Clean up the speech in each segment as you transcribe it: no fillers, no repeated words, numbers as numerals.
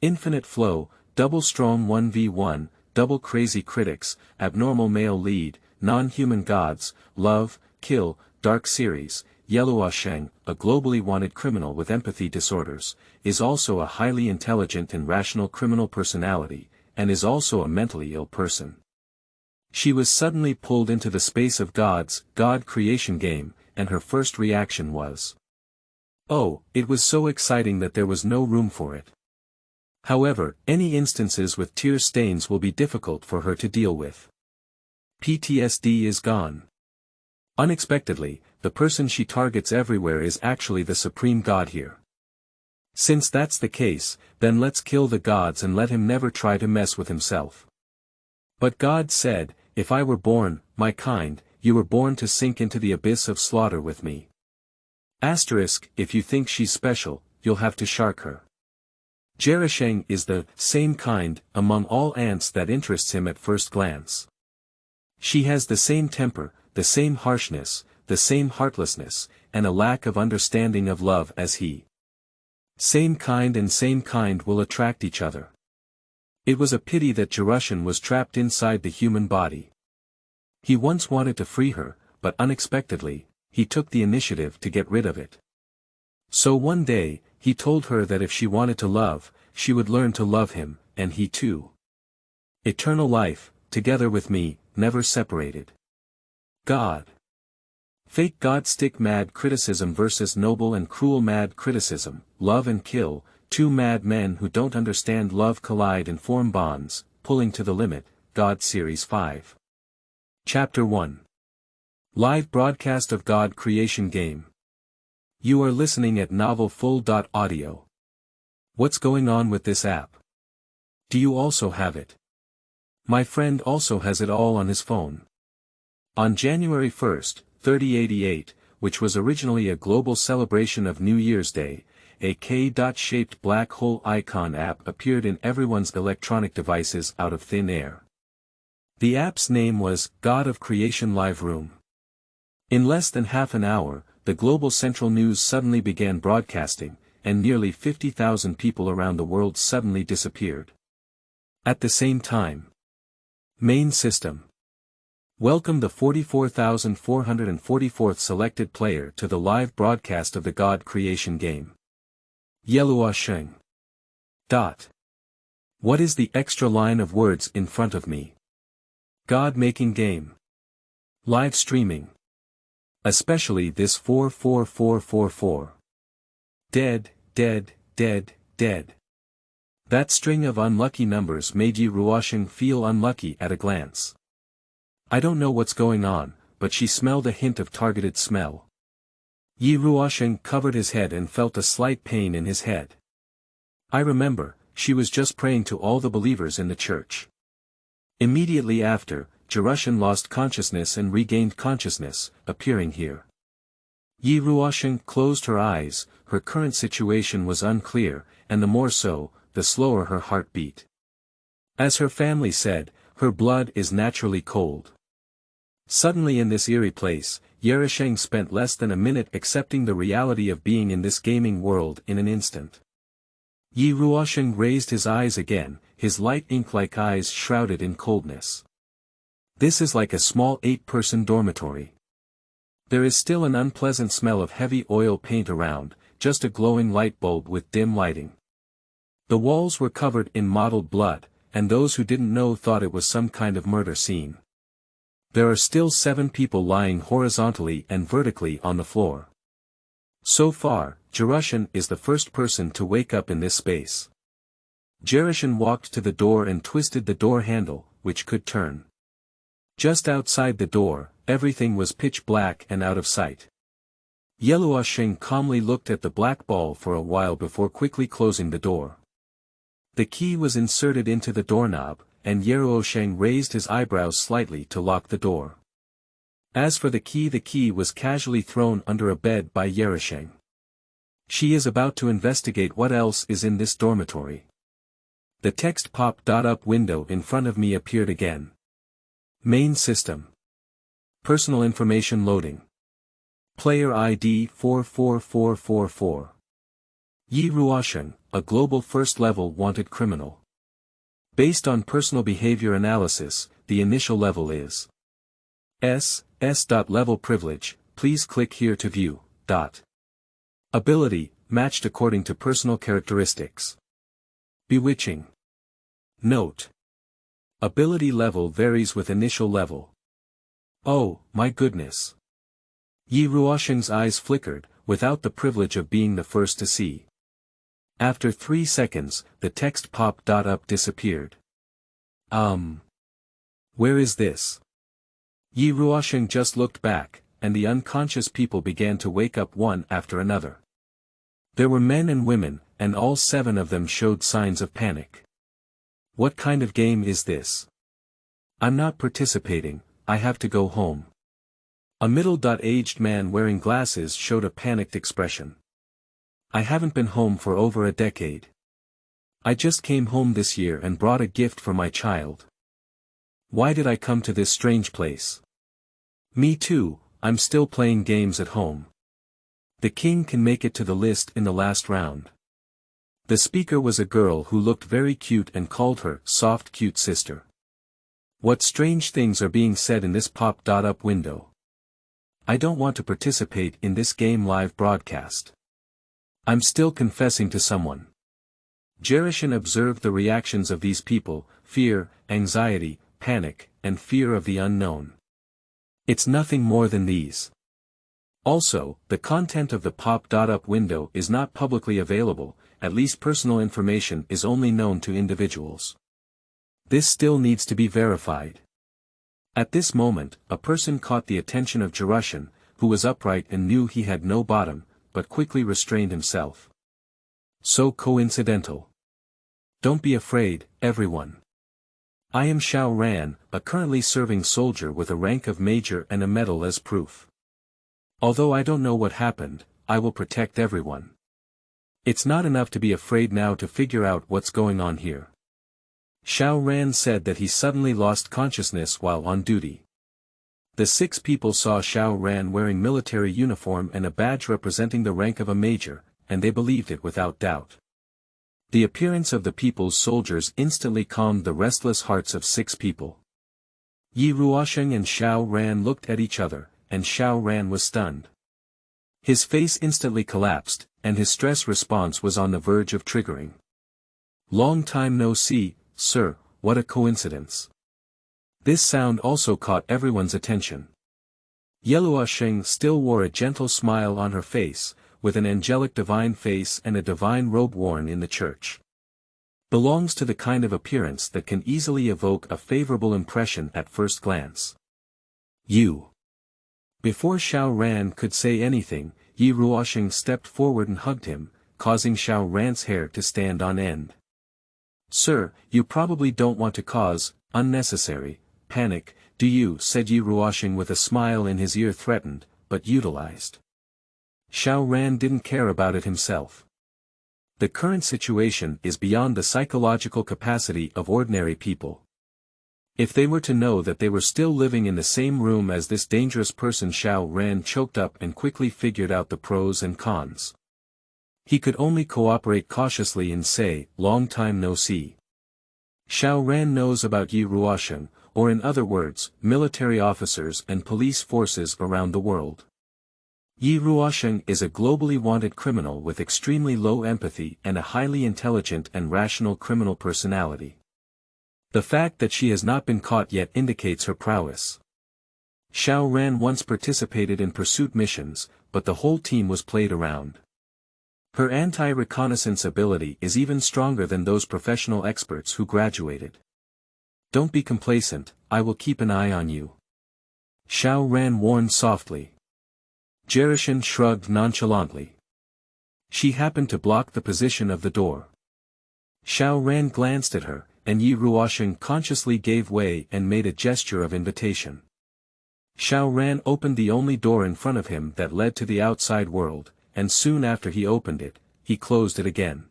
Infinite flow, double strong 1v1, double crazy critics, abnormal male lead, non-human gods, love, kill, dark series. Yeluo Sheng, a globally wanted criminal with empathy disorders, is also a highly intelligent and rational criminal personality, and is also a mentally ill person. She was suddenly pulled into the space of God creation game, and her first reaction was, "Oh, it was so exciting that there was no room for it." However, any instances with tear stains will be difficult for her to deal with. PTSD is gone. Unexpectedly, the person she targets everywhere is actually the supreme god here. Since that's the case, then let's kill the gods and let him never try to mess with himself. But God said, "If I were born, my kind, you were born to sink into the abyss of slaughter with me. Asterisk, if you think she's special, you'll have to shark her." Yeluo Sheng is the same kind among all ants that interests him at first glance. She has the same temper, the same harshness, the same heartlessness, and a lack of understanding of love as he. Same kind and same kind will attract each other. It was a pity that Yeluo was trapped inside the human body. He once wanted to free her, but unexpectedly, he took the initiative to get rid of it. So one day, he told her that if she wanted to love, she would learn to love him, and he too. Eternal life, together with me, never separated. God. Fake God stick mad criticism versus noble and cruel mad criticism, love and kill, two mad men who don't understand love collide and form bonds, pulling to the limit, God Series 5. Chapter 1. Live broadcast of God creation game. You are listening at novelfull.audio. What's going on with this app? Do you also have it? My friend also has it all on his phone. On January 1st, 3088, which was originally a global celebration of New Year's Day, a K-shaped black hole icon app appeared in everyone's electronic devices out of thin air. The app's name was God of Creation Live Room. In less than half an hour, the global central news suddenly began broadcasting, and nearly 50,000 people around the world suddenly disappeared. At the same time. Main system. Welcome the 44,444th selected player to the live broadcast of the God creation game. Yeluo Sheng. What is the extra line of words in front of me? God making game. Live streaming. Especially this 44444. Dead, dead, dead, dead. That string of unlucky numbers made Yeluo Sheng feel unlucky at a glance. I don't know what's going on, but she smelled a hint of targeted smell. Yeluo Sheng covered his head and felt a slight pain in his head. I remember, she was just praying to all the believers in the church. Immediately after, Yeluo lost consciousness and regained consciousness, appearing here. Yeluo Sheng closed her eyes, her current situation was unclear, and the more so, the slower her heart beat. As her family said, her blood is naturally cold. Suddenly in this eerie place, Yeluo Sheng spent less than a minute accepting the reality of being in this gaming world in an instant. Yeluo Sheng raised his eyes again, his light ink-like eyes shrouded in coldness. This is like a small 8-person dormitory. There is still an unpleasant smell of heavy oil paint around, just a glowing light bulb with dim lighting. The walls were covered in mottled blood, and those who didn't know thought it was some kind of murder scene. There are still 7 people lying horizontally and vertically on the floor. So far, Yeluo is the first person to wake up in this space. Yeluo walked to the door and twisted the door handle, which could turn. Just outside the door, everything was pitch black and out of sight. Yeluo Sheng calmly looked at the black ball for a while before quickly closing the door. The key was inserted into the doorknob, and Yeluo Sheng raised his eyebrows slightly to lock the door. As for the key was casually thrown under a bed by Yeluo Sheng. She is about to investigate what else is in this dormitory. The text pop-up window in front of me appeared again. Main system. Personal information loading. Player ID 44444. Yeluo Sheng, a global first-level wanted criminal. Based on personal behavior analysis, the initial level is S. Level privilege, please click here to view. Ability, matched according to personal characteristics. Bewitching. Note: ability level varies with initial level. Oh, my goodness. Yeluo Sheng's eyes flickered, without the privilege of being the first to see. After 3 seconds, the text popped up disappeared. Where is this? Yeluo Sheng just looked back, and the unconscious people began to wake up one after another. There were men and women, and all 7 of them showed signs of panic. What kind of game is this? I'm not participating, I have to go home. A middle-aged man wearing glasses showed a panicked expression. I haven't been home for over a decade. I just came home this year and brought a gift for my child. Why did I come to this strange place? Me too, I'm still playing games at home. The king can make it to the list in the last round. The speaker was a girl who looked very cute and called her soft cute sister. What strange things are being said in this pop-up window? I don't want to participate in this game live broadcast. I'm still confessing to someone. Jerishan observed the reactions of these people: fear, anxiety, panic, and fear of the unknown. It's nothing more than these. Also, the content of the pop-up window is not publicly available, at least personal information is only known to individuals. This still needs to be verified. At this moment, a person caught the attention of Jerishan, who was upright and knew he had no bottom, but quickly restrained himself. So coincidental. Don't be afraid, everyone. I am Xiao Ran, a currently serving soldier with a rank of major and a medal as proof. Although I don't know what happened, I will protect everyone. It's not enough to be afraid now to figure out what's going on here. Xiao Ran said that he suddenly lost consciousness while on duty. The 6 people saw Xiao Ran wearing military uniform and a badge representing the rank of a major, and they believed it without doubt. The appearance of the people's soldiers instantly calmed the restless hearts of 6 people. Yeluo Sheng and Xiao Ran looked at each other, and Xiao Ran was stunned. His face instantly collapsed, and his stress response was on the verge of triggering. Long time no see, sir, what a coincidence. This sound also caught everyone's attention. Yeluo Sheng still wore a gentle smile on her face, with an angelic divine face and a divine robe worn in the church. Belongs to the kind of appearance that can easily evoke a favorable impression at first glance. You. Before Xiao Ran could say anything, Yeluo Sheng stepped forward and hugged him, causing Xiao Ran's hair to stand on end. Sir, you probably don't want to cause unnecessary panic, do you? Said Yeluo Sheng with a smile in his ear, threatened, but utilized. Xiao Ran didn't care about it himself. The current situation is beyond the psychological capacity of ordinary people. If they were to know that they were still living in the same room as this dangerous person, Xiao Ran choked up and quickly figured out the pros and cons. He could only cooperate cautiously and say, long time no see. Xiao Ran knows about Yeluo Sheng, or in other words, military officers and police forces around the world. Yeluo Sheng is a globally wanted criminal with extremely low empathy and a highly intelligent and rational criminal personality. The fact that she has not been caught yet indicates her prowess. Xiao Ran once participated in pursuit missions, but the whole team was played around. Her anti-reconnaissance ability is even stronger than those professional experts who graduated. Don't be complacent, I will keep an eye on you. Xiao Ran warned softly. Jerishan shrugged nonchalantly. She happened to block the position of the door. Xiao Ran glanced at her, and Yeluo Sheng consciously gave way and made a gesture of invitation. Xiao Ran opened the only door in front of him that led to the outside world, and soon after he opened it, he closed it again.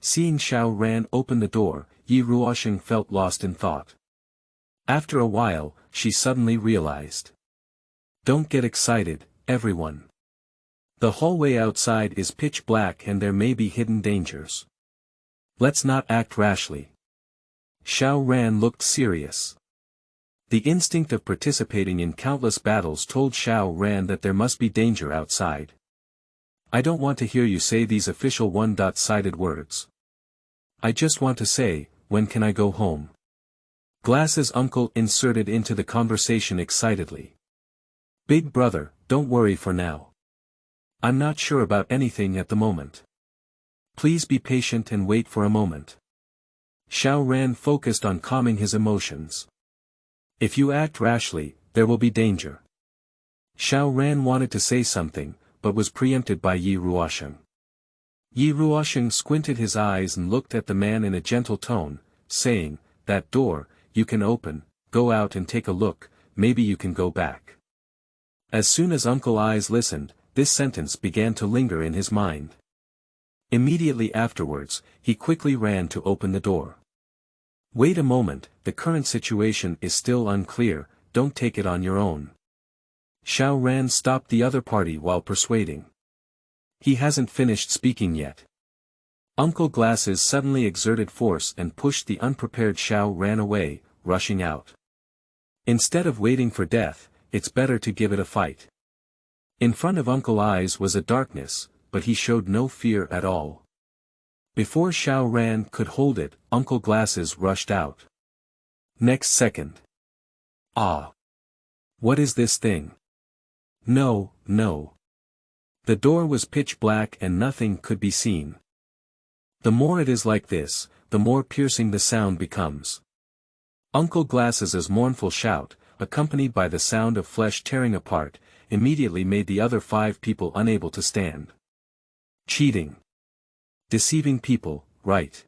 Seeing Xiao Ran open the door, Yeluo Sheng felt lost in thought. After a while, she suddenly realized. Don't get excited, everyone. The hallway outside is pitch black and there may be hidden dangers. Let's not act rashly. Xiao Ran looked serious. The instinct of participating in countless battles told Xiao Ran that there must be danger outside. I don't want to hear you say these official one-sided words. I just want to say, when can I go home? Glass's uncle inserted into the conversation excitedly. Big brother, don't worry for now. I'm not sure about anything at the moment. Please be patient and wait for a moment. Xiao Ran focused on calming his emotions. If you act rashly, there will be danger. Xiao Ran wanted to say something, but was preempted by Yeluo Sheng. Yeluo Sheng squinted his eyes and looked at the man in a gentle tone, saying, that door, you can open, go out and take a look, maybe you can go back. As soon as Uncle Eyes listened, this sentence began to linger in his mind. Immediately afterwards, he quickly ran to open the door. Wait a moment, the current situation is still unclear, don't take it on your own. Xiao Ran stopped the other party while persuading. He hasn't finished speaking yet. Uncle Glasses suddenly exerted force and pushed the unprepared Xiao Ran away, rushing out. Instead of waiting for death, it's better to give it a fight. In front of Uncle Eyes was a darkness, but he showed no fear at all. Before Xiao Ran could hold it, Uncle Glasses rushed out. Next second. Ah! What is this thing? No, no. The door was pitch black and nothing could be seen. The more it is like this, the more piercing the sound becomes. Uncle Glasses' mournful shout, accompanied by the sound of flesh tearing apart, immediately made the other 5 people unable to stand. Cheating. Deceiving people, right?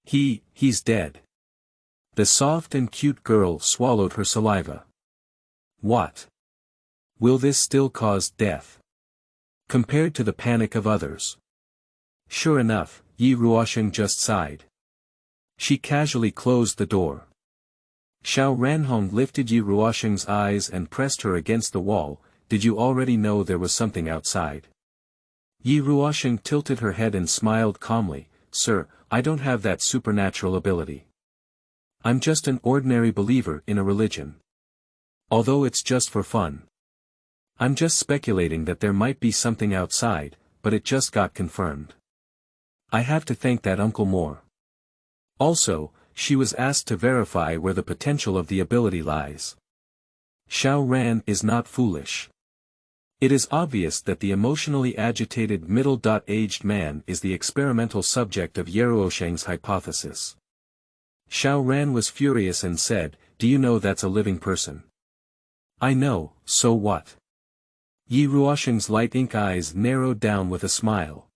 He's dead. The soft and cute girl swallowed her saliva. What? Will this still cause death? Compared to the panic of others. Sure enough, Yeluo Sheng just sighed. She casually closed the door. Xiao Ranhong lifted Yeluo Sheng's eyes and pressed her against the wall. Did you already know there was something outside? Yeluo Sheng tilted her head and smiled calmly. Sir, I don't have that supernatural ability. I'm just an ordinary believer in a religion. Although it's just for fun. I'm just speculating that there might be something outside, but it just got confirmed. I have to thank that uncle more. Also, she was asked to verify where the potential of the ability lies. Xiao Ran is not foolish. It is obvious that the emotionally agitated middle-aged man is the experimental subject of Yeluo Sheng's hypothesis. Xiao Ran was furious and said, do you know that's a living person? I know, so what? Yeluo Sheng's light ink eyes narrowed down with a smile.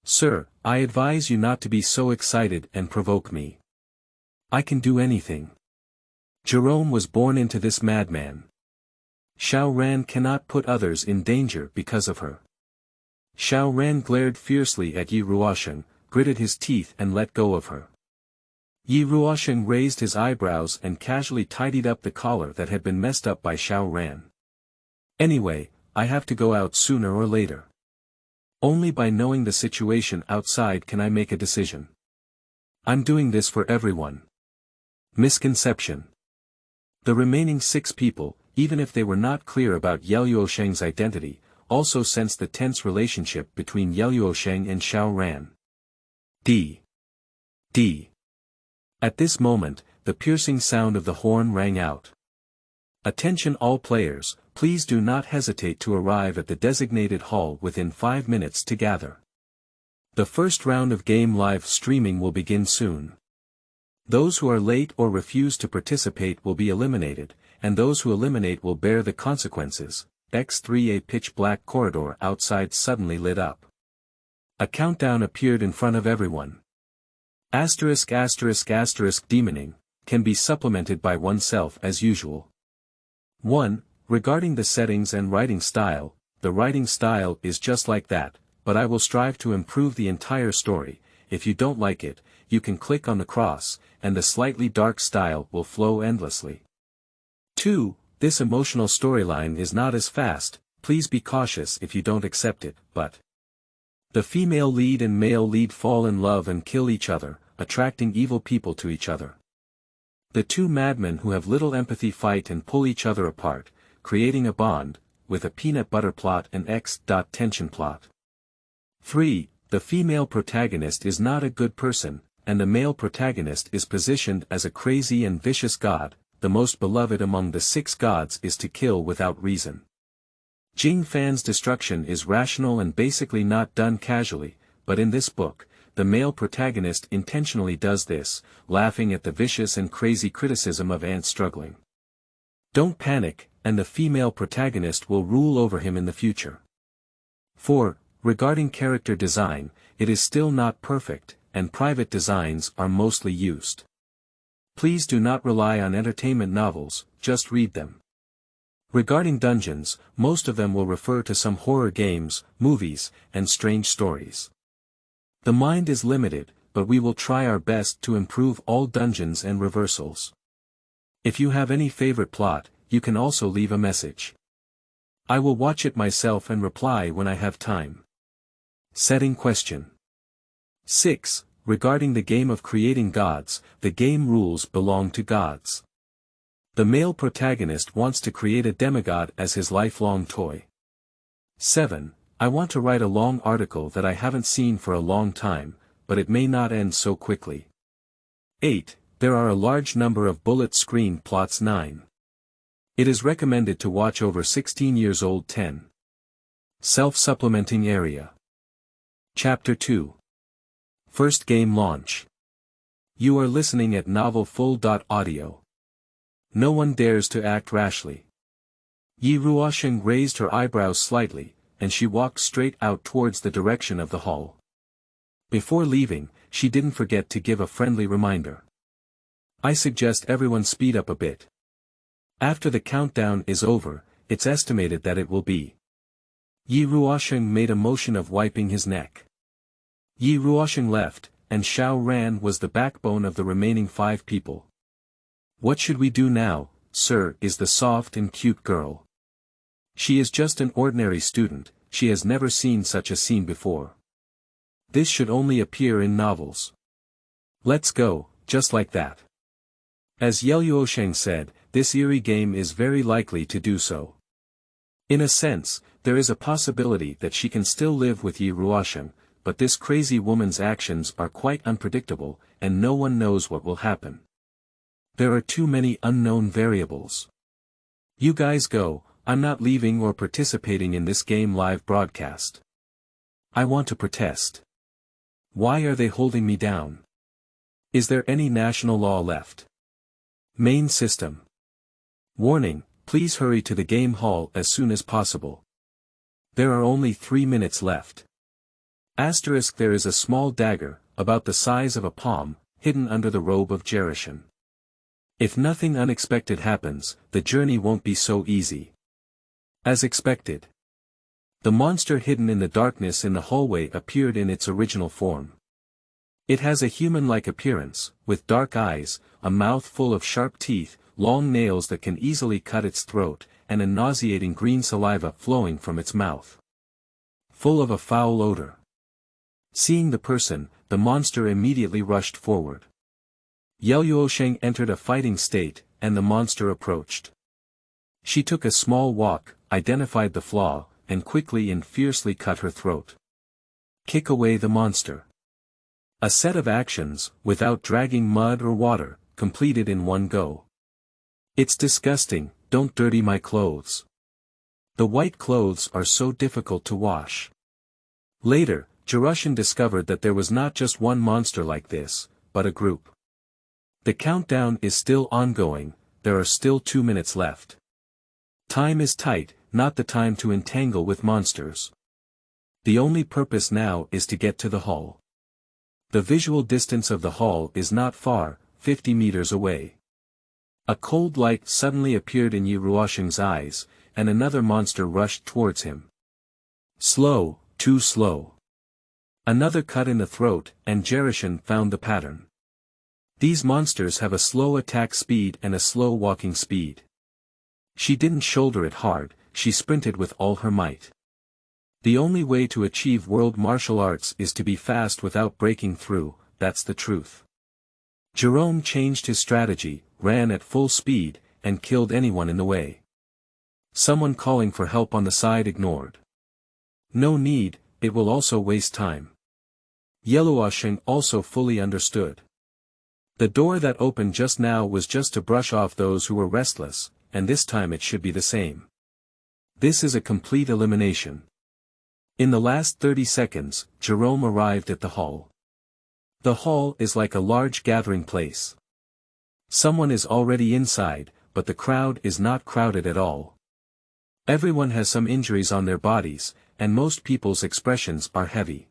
Sir, I advise you not to be so excited and provoke me. I can do anything. Jerome was born into this madman. Xiao Ran cannot put others in danger because of her. Xiao Ran glared fiercely at Yeluo Sheng, gritted his teeth and let go of her. Yeluo Sheng raised his eyebrows and casually tidied up the collar that had been messed up by Xiao Ran. Anyway, I have to go out sooner or later. Only by knowing the situation outside can I make a decision. I'm doing this for everyone. Misconception. The remaining 6 people, even if they were not clear about Yeluo Sheng's identity, also sensed the tense relationship between Yeluo Sheng and Xiao Ran. D. At this moment, the piercing sound of the horn rang out. Attention all players, please do not hesitate to arrive at the designated hall within 5 minutes to gather. The first round of game live streaming will begin soon. Those who are late or refuse to participate will be eliminated, and those who eliminate will bear the consequences. X3 A pitch black corridor outside suddenly lit up. A countdown appeared in front of everyone. ****** demoning, can be supplemented by oneself as usual. 1. Regarding the settings and writing style, the writing style is just like that, but I will strive to improve the entire story. If you don't like it, you can click on the cross, and the slightly dark style will flow endlessly. 2. This emotional storyline is not as fast, please be cautious if you don't accept it, but the female lead and male lead fall in love and kill each other, attracting evil people to each other. The two madmen who have little empathy fight and pull each other apart, creating a bond, with a peanut butter plot and tension plot. 3. The female protagonist is not a good person, and the male protagonist is positioned as a crazy and vicious god. The most beloved among the 6 gods is to kill without reason. Jing Fan's destruction is rational and basically not done casually, but in this book, the male protagonist intentionally does this, laughing at the vicious and crazy criticism of ants struggling. Don't panic, and the female protagonist will rule over him in the future. 4. Regarding character design, it is still not perfect, and private designs are mostly used. Please do not rely on entertainment novels, just read them. Regarding dungeons, most of them will refer to some horror games, movies, and strange stories. The mind is limited, but we will try our best to improve all dungeons and reversals. If you have any favorite plot, you can also leave a message. I will watch it myself and reply when I have time. Setting question. 6. Regarding the game of creating gods, the game rules belong to gods. The male protagonist wants to create a demigod as his lifelong toy. 7. I want to write a long article that I haven't seen for a long time, but it may not end so quickly. 8. There are a large number of bullet screen plots. 9. It is recommended to watch over 16 years old. 10. Self-supplementing area. Chapter 2. First game launch. You are listening at novelfull.audio. No one dares to act rashly. Yeluo Sheng raised her eyebrows slightly, and she walked straight out towards the direction of the hall. Before leaving, she didn't forget to give a friendly reminder. I suggest everyone speed up a bit. After the countdown is over, it's estimated that it will be. Yeluo Sheng made a motion of wiping his neck. Yeluo Sheng left, and Xiao Ran was the backbone of the remaining 5 people. What should we do now, sir? Is the soft and cute girl. She is just an ordinary student, she has never seen such a scene before. This should only appear in novels. Let's go, just like that. As Yeluo Sheng said, this eerie game is very likely to do so. In a sense, there is a possibility that she can still live with Yeluo Sheng, but this crazy woman's actions are quite unpredictable, and no one knows what will happen. There are too many unknown variables. You guys go, I'm not leaving or participating in this game live broadcast. I want to protest. Why are they holding me down? Is there any national law left? Main system. Warning, please hurry to the game hall as soon as possible. There are only 3 minutes left. Asterisk. There is a small dagger, about the size of a palm, hidden under the robe of Jerushin. If nothing unexpected happens, the journey won't be so easy. As expected. The monster hidden in the darkness in the hallway appeared in its original form. It has a human-like appearance, with dark eyes, a mouth full of sharp teeth, long nails that can easily cut its throat, and a nauseating green saliva flowing from its mouth. Full of a foul odor. Seeing the person, the monster immediately rushed forward. Yeluo Sheng entered a fighting state, and the monster approached. She took a small walk, identified the flaw, and quickly and fiercely cut her throat. Kick away the monster. A set of actions, without dragging mud or water, completed in one go. It's disgusting, don't dirty my clothes. The white clothes are so difficult to wash. Later, Jerushin discovered that there was not just one monster like this, but a group. The countdown is still ongoing, there are still 2 minutes left. Time is tight, not the time to entangle with monsters. The only purpose now is to get to the hall. The visual distance of the hall is not far, 50 meters away. A cold light suddenly appeared in Yeluo Sheng's eyes, and another monster rushed towards him. Slow, too slow. Another cut in the throat, and Jerushin found the pattern. These monsters have a slow attack speed and a slow walking speed. She didn't shoulder it hard, she sprinted with all her might. The only way to achieve world martial arts is to be fast without breaking through, that's the truth. Jerome changed his strategy, ran at full speed, and killed anyone in the way. Someone calling for help on the side ignored. No need, it will also waste time. Yeluo Sheng also fully understood. The door that opened just now was just to brush off those who were restless, and this time it should be the same. This is a complete elimination. In the last 30 seconds, Jerome arrived at the hall. The hall is like a large gathering place. Someone is already inside, but the crowd is not crowded at all. Everyone has some injuries on their bodies, and most people's expressions are heavy.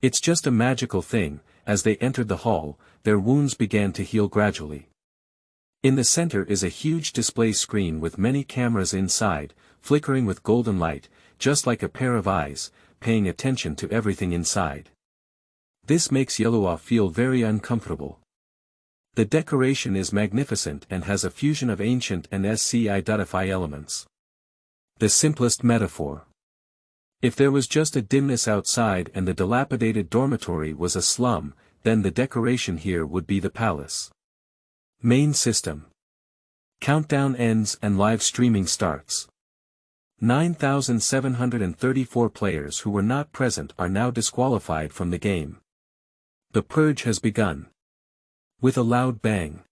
It's just a magical thing, as they entered the hall, their wounds began to heal gradually. In the center is a huge display screen with many cameras inside, flickering with golden light, just like a pair of eyes, paying attention to everything inside. This makes Yeluo feel very uncomfortable. The decoration is magnificent and has a fusion of ancient and sci-fi elements. The simplest metaphor. If there was just a dimness outside and the dilapidated dormitory was a slum, then the decoration here would be the palace. Main system. Countdown ends and live streaming starts. 9,734 players who were not present are now disqualified from the game. The purge has begun. With a loud bang.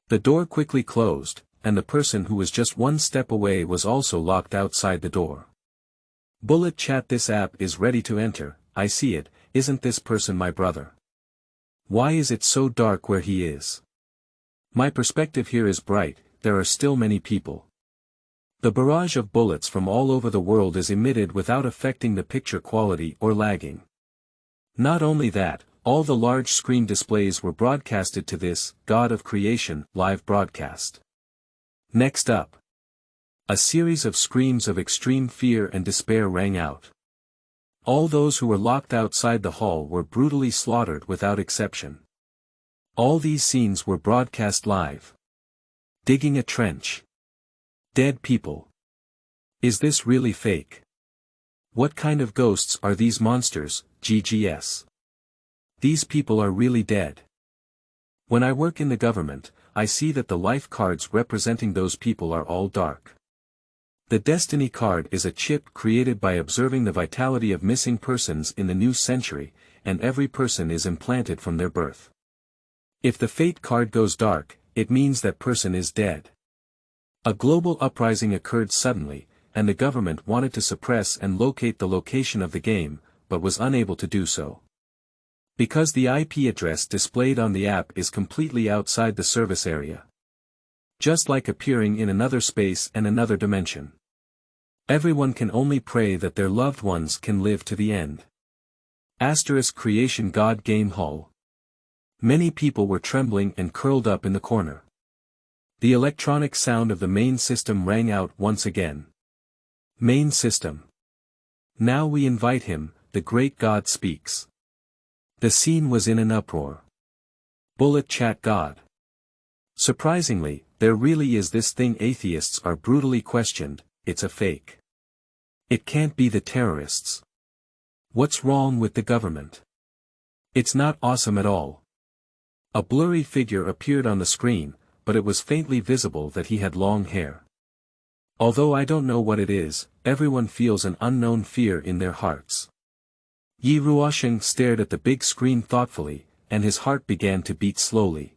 The door quickly closed, and the person who was just one step away was also locked outside the door. Bullet chat: this app is ready to enter, I see it, isn't this person my brother? Why is it so dark where he is? My perspective here is bright, there are still many people. The barrage of bullets from all over the world is emitted without affecting the picture quality or lagging. Not only that, all the large screen displays were broadcasted to this, God of Creation, live broadcast. Next up. A series of screams of extreme fear and despair rang out. All those who were locked outside the hall were brutally slaughtered without exception. All these scenes were broadcast live. Digging a trench. Dead people. Is this really fake? What kind of ghosts are these monsters, GGS? These people are really dead. When I work in the government, I see that the life cards representing those people are all dark. The Destiny card is a chip created by observing the vitality of missing persons in the new century, and every person is implanted from their birth. If the Fate card goes dark, it means that person is dead. A global uprising occurred suddenly, and the government wanted to suppress and locate the location of the game, but was unable to do so. Because the IP address displayed on the app is completely outside the service area. Just like appearing in another space and another dimension. Everyone can only pray that their loved ones can live to the end. Creation God Game Hall. Many people were trembling and curled up in the corner. The electronic sound of the main system rang out once again. Main system. Now we invite him, the great God speaks. The scene was in an uproar. Bullet chat: God. Surprisingly, there really is this thing atheists are brutally questioned, it's a fake. It can't be the terrorists. What's wrong with the government? It's not awesome at all. A blurry figure appeared on the screen, but it was faintly visible that he had long hair. Although I don't know what it is, everyone feels an unknown fear in their hearts. Yeluo Sheng stared at the big screen thoughtfully, and his heart began to beat slowly.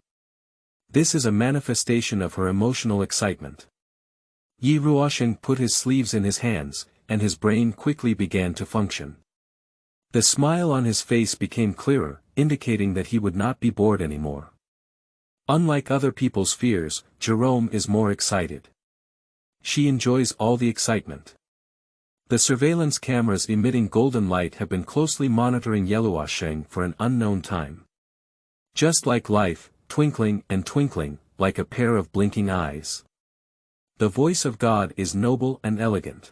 This is a manifestation of her emotional excitement. Yeluo Sheng put his sleeves in his hands, and his brain quickly began to function. The smile on his face became clearer, indicating that he would not be bored anymore. Unlike other people's fears, Jerome is more excited. She enjoys all the excitement. The surveillance cameras emitting golden light have been closely monitoring Yeluo Sheng for an unknown time. Just like life, twinkling and twinkling, like a pair of blinking eyes. The voice of God is noble and elegant.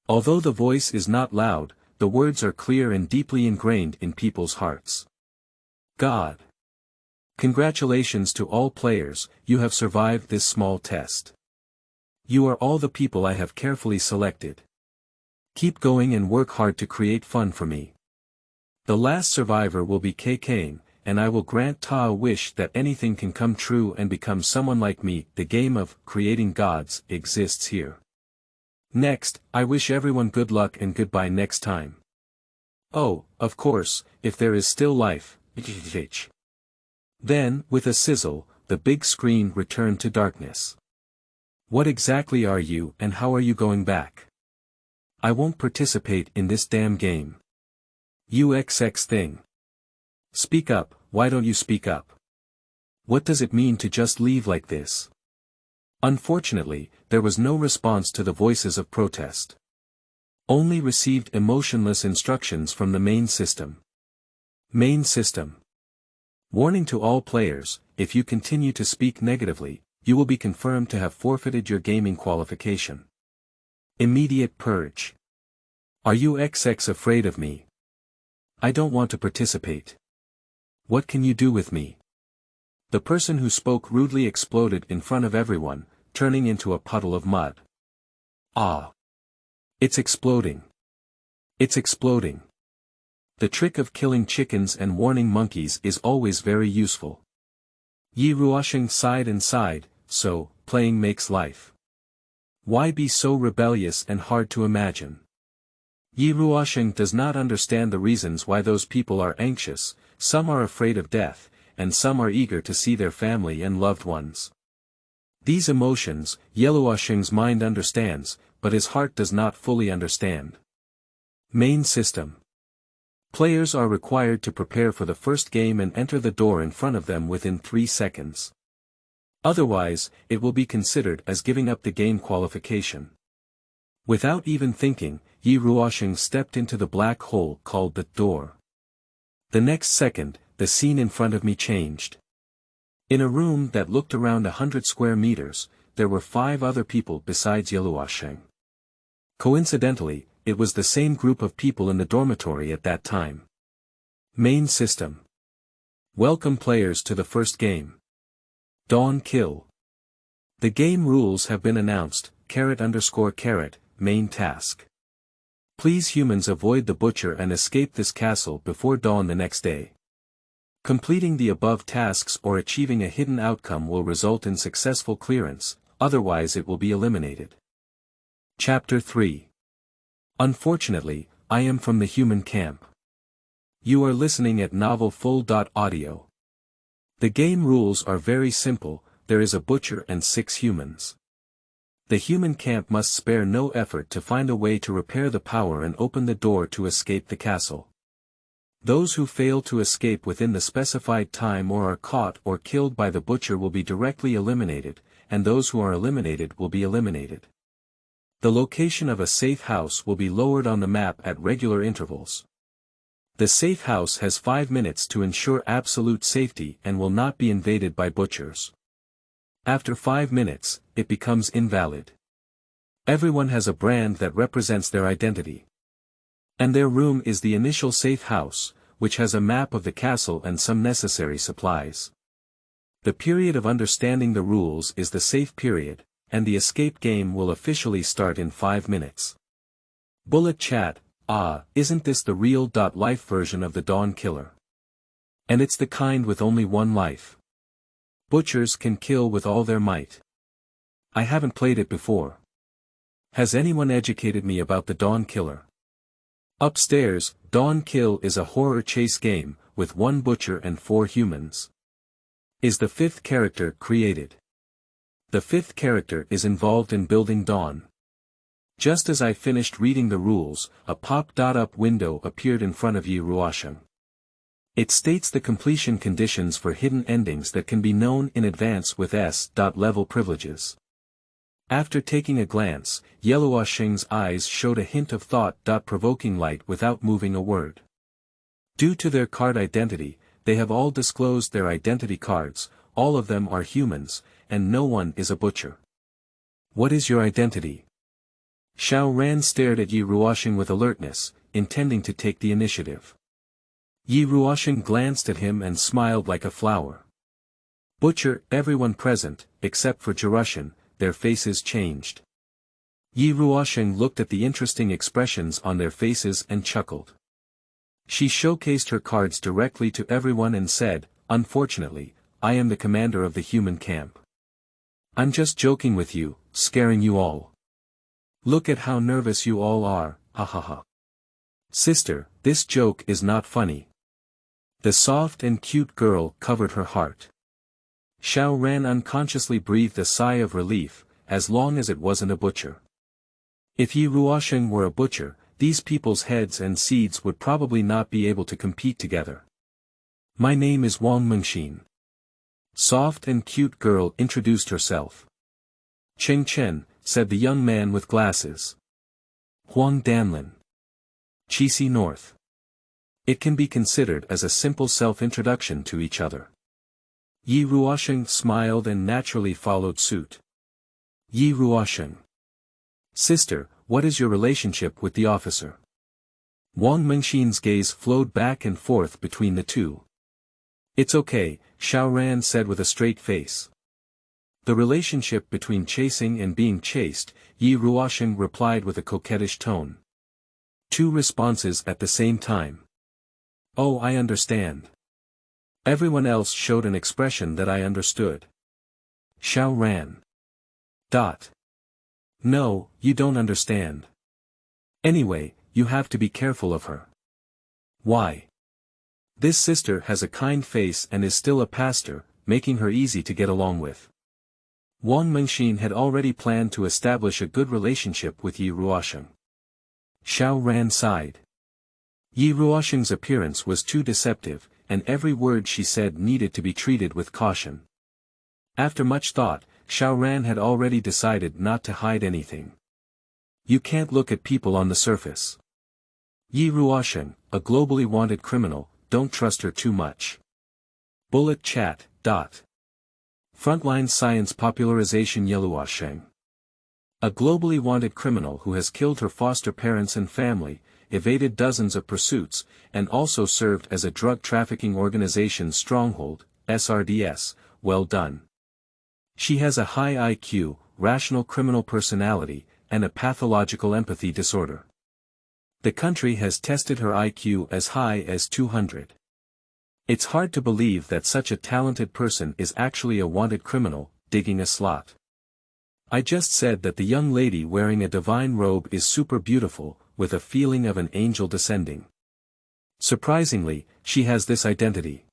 Although the voice is not loud, the words are clear and deeply ingrained in people's hearts. God. Congratulations to all players, you have survived this small test. You are all the people I have carefully selected. Keep going and work hard to create fun for me. The last survivor will be Qiang, and I will grant Ta a wish that anything can come true and become someone like me. The game of creating gods exists here. Next, I wish everyone good luck and goodbye next time. Oh, of course, if there is still life. Then, with a sizzle, the big screen returned to darkness. What exactly are you and how are you going back? I won't participate in this damn game. UXX thing. Speak up, why don't you speak up? What does it mean to just leave like this? Unfortunately, there was no response to the voices of protest. Only received emotionless instructions from the main system. Main system. Warning to all players, if you continue to speak negatively, you will be confirmed to have forfeited your gaming qualification. Immediate purge. Are you XX afraid of me? I don't want to participate. What can you do with me? The person who spoke rudely exploded in front of everyone, turning into a puddle of mud. Ah! It's exploding. It's exploding. The trick of killing chickens and warning monkeys is always very useful. Yeluo Sheng sighed and sighed, so, playing makes life. Why be so rebellious and hard to imagine? Yeluo Sheng does not understand the reasons why those people are anxious. Some are afraid of death, and some are eager to see their family and loved ones. These emotions, Yeluo Sheng's mind understands, but his heart does not fully understand. Main system. Players are required to prepare for the first game and enter the door in front of them within 3 seconds. Otherwise, it will be considered as giving up the game qualification. Without even thinking, Yeluo Sheng stepped into the black hole called the door. The next second, the scene in front of me changed. In a room that looked around 100 square meters, there were 5 other people besides Yeluo Sheng. Coincidentally, it was the same group of people in the dormitory at that time. Main system. Welcome players to the first game. Dawn Kill. The game rules have been announced, _, main task. Please humans avoid the butcher and escape this castle before dawn the next day. Completing the above tasks or achieving a hidden outcome will result in successful clearance, otherwise it will be eliminated. Chapter 3. Unfortunately, I am from the human camp. You are listening at novelfull.audio. The game rules are very simple, there is a butcher and 6 humans. The human camp must spare no effort to find a way to repair the power and open the door to escape the castle. Those who fail to escape within the specified time or are caught or killed by the butcher will be directly eliminated, and those who are eliminated will be eliminated. The location of a safe house will be lowered on the map at regular intervals. The safe house has 5 minutes to ensure absolute safety and will not be invaded by butchers. After 5 minutes, it becomes invalid. Everyone has a brand that represents their identity. And their room is the initial safe house, which has a map of the castle and some necessary supplies. The period of understanding the rules is the safe period, and the escape game will officially start in 5 minutes. Bullet chat, isn't this the real-life version of the Dawn Killer? And it's the kind with only 1 life. Butchers can kill with all their might. I haven't played it before. Has anyone educated me about the Dawn Killer? Upstairs, Dawn Kill is a horror chase game, with 1 butcher and 4 humans. Is the 5th character created? The 5th character is involved in building Dawn. Just as I finished reading the rules, a pop-up window appeared in front of Yeluo Sheng. It states the completion conditions for hidden endings that can be known in advance with S.level privileges. After taking a glance, Yeluo Sheng's eyes showed a hint of thought-provoking light without moving a word. Due to their card identity, they have all disclosed their identity cards, all of them are humans, and no one is a butcher. What is your identity? Xiao Ran stared at Yeluo Sheng with alertness, intending to take the initiative. Yeluo Sheng glanced at him and smiled like a flower. Butcher, everyone present, except for Jerushin, their faces changed. Yeluo Sheng looked at the interesting expressions on their faces and chuckled. She showcased her cards directly to everyone and said, "Unfortunately, I am the commander of the human camp. I'm just joking with you, scaring you all. Look at how nervous you all are, ha ha ha. Sister, this joke is not funny." The soft and cute girl covered her heart. Xiao Ran unconsciously breathed a sigh of relief, as long as it wasn't a butcher. If Yeluo Sheng were a butcher, these people's heads and seeds would probably not be able to compete together. "My name is Wang Mengxin." Soft and cute girl introduced herself. "Cheng Chen," said the young man with glasses. "Huang Danlin. Qixi North." It can be considered as a simple self-introduction to each other. Yeluo Sheng smiled and naturally followed suit. Yeluo Sheng. "Sister, what is your relationship with the officer?" Wang Mengxin's gaze flowed back and forth between the two. "It's okay," Xiao Ran said with a straight face. "The relationship between chasing and being chased," Yeluo Sheng replied with a coquettish tone. Two responses at the same time. "Oh, I understand." Everyone else showed an expression that I understood. Xiao Ran. "No, you don't understand. Anyway, you have to be careful of her." "Why?" "This sister has a kind face and is still a pastor, making her easy to get along with." Wang Mengxin had already planned to establish a good relationship with Yeluo Sheng. Xiao Ran sighed. Yeluo Sheng's appearance was too deceptive, and every word she said needed to be treated with caution. After much thought, Xiao Ran had already decided not to hide anything. "You can't look at people on the surface. Yeluo Sheng, a globally wanted criminal, don't trust her too much." Bullet chat. Frontline science popularization. Yeluo Sheng. A globally wanted criminal who has killed her foster parents and family, evaded dozens of pursuits, and also served as a drug trafficking organization stronghold, SRDS, well done. She has a high IQ, rational criminal personality, and a pathological empathy disorder. The country has tested her IQ as high as 200. It's hard to believe that such a talented person is actually a wanted criminal, digging a slot. I just said that the young lady wearing a divine robe is super beautiful, with a feeling of an angel descending. Surprisingly, she has this identity.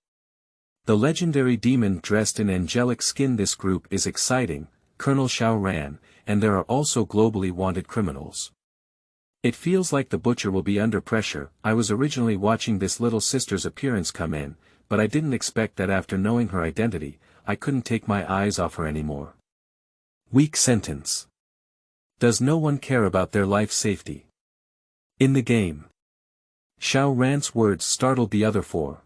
The legendary demon dressed in angelic skin. This group is exciting, Colonel Xiao Ran, and there are also globally wanted criminals. It feels like the butcher will be under pressure. I was originally watching this little sister's appearance come in, but I didn't expect that after knowing her identity, I couldn't take my eyes off her anymore. Weak sentence. Does no one care about their life safety? In the game. Xiao Ran's words startled the other four.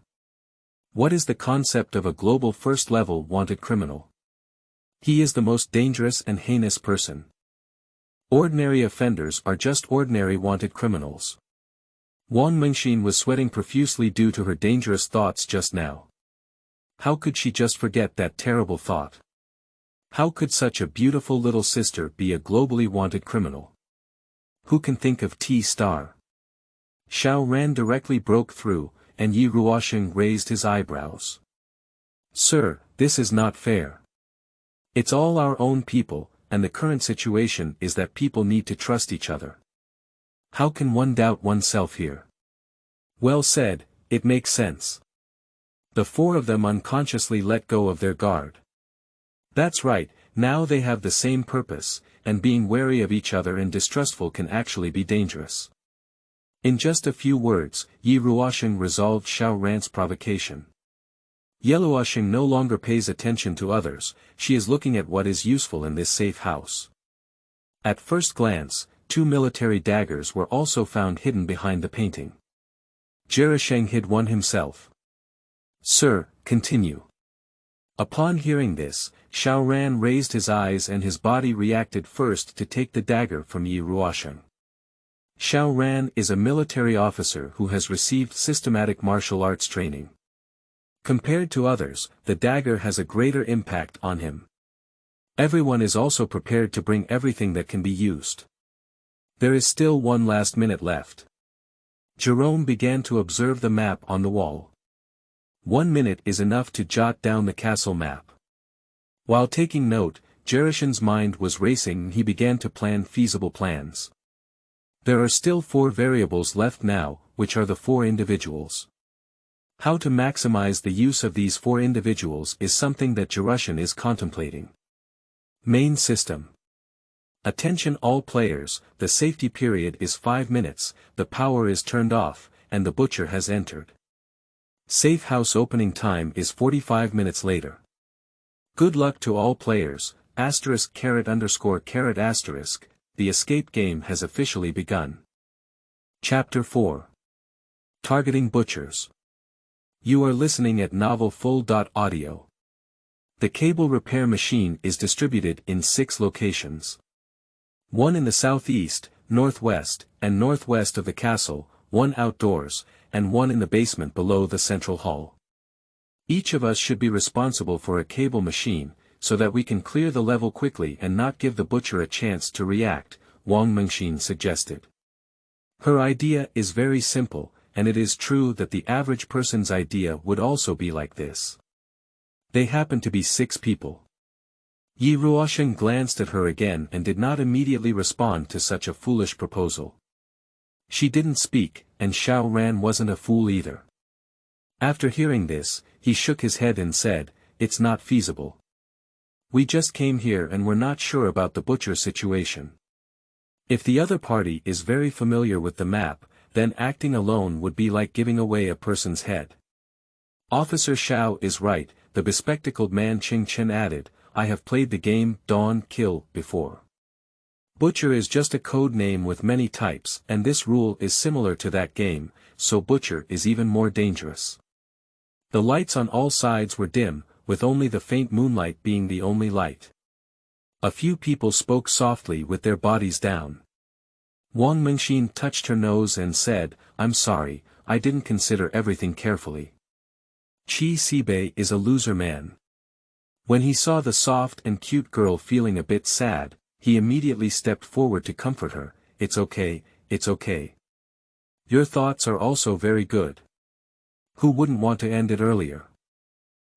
What is the concept of a global first-level wanted criminal? He is the most dangerous and heinous person. Ordinary offenders are just ordinary wanted criminals. Wang Mengxin was sweating profusely due to her dangerous thoughts just now. How could she just forget that terrible thought? How could such a beautiful little sister be a globally wanted criminal? Who can think of T-star? Xiao Ran directly broke through, and Yeluo Sheng raised his eyebrows. "Sir, this is not fair. It's all our own people, and the current situation is that people need to trust each other. How can one doubt oneself here?" "Well said, it makes sense." The four of them unconsciously let go of their guard. That's right, now they have the same purpose, and being wary of each other and distrustful can actually be dangerous. In just a few words, Yeluo Sheng resolved Xiao Ran's provocation. Yeluo Sheng no longer pays attention to others, she is looking at what is useful in this safe house. At first glance, 2 military daggers were also found hidden behind the painting. Yeluo Sheng hid one himself. "Sir, continue." Upon hearing this, Xiao Ran raised his eyes and his body reacted first to take the dagger from Yeluo Sheng. Xiao Ran is a military officer who has received systematic martial arts training. Compared to others, the dagger has a greater impact on him. Everyone is also prepared to bring everything that can be used. There is still 1 last minute left. Jerome began to observe the map on the wall. 1 minute is enough to jot down the castle map. While taking note, Jerushen's mind was racing and he began to plan feasible plans. There are still 4 variables left now, which are the 4 individuals. How to maximize the use of these 4 individuals is something that Jerushen is contemplating. Main system. Attention all players, the safety period is 5 minutes, the power is turned off, and the butcher has entered. Safe house opening time is 45 minutes later. Good luck to all players, **********, the escape game has officially begun. Chapter 4. Targeting Butchers. You are listening at Novel Full.audio. The cable repair machine is distributed in 6 locations. 1 in the southeast, northwest, and northwest of the castle, 1 outdoors, and 1 in the basement below the central hall. Each of us should be responsible for a cable machine, so that we can clear the level quickly and not give the butcher a chance to react, Wang Mengxin suggested. Her idea is very simple, and it is true that the average person's idea would also be like this. They happen to be 6 people. Yeluo Sheng glanced at her again and did not immediately respond to such a foolish proposal. She didn't speak, and Xiao Ran wasn't a fool either. After hearing this, he shook his head and said, "It's not feasible. We just came here and we're not sure about the butcher situation. If the other party is very familiar with the map, then acting alone would be like giving away a person's head." Officer Xiao is right, the bespectacled man Qing Chen added, "I have played the game Dawn Kill before. Butcher is just a code name with many types, and this rule is similar to that game, so Butcher is even more dangerous." The lights on all sides were dim, with only the faint moonlight being the only light. A few people spoke softly with their bodies down. Wang Mengxin touched her nose and said, "I'm sorry, I didn't consider everything carefully. Qi Sibei is a loser man." When he saw the soft and cute girl feeling a bit sad, he immediately stepped forward to comfort her. It's okay, it's okay. Your thoughts are also very good. Who wouldn't want to end it earlier?"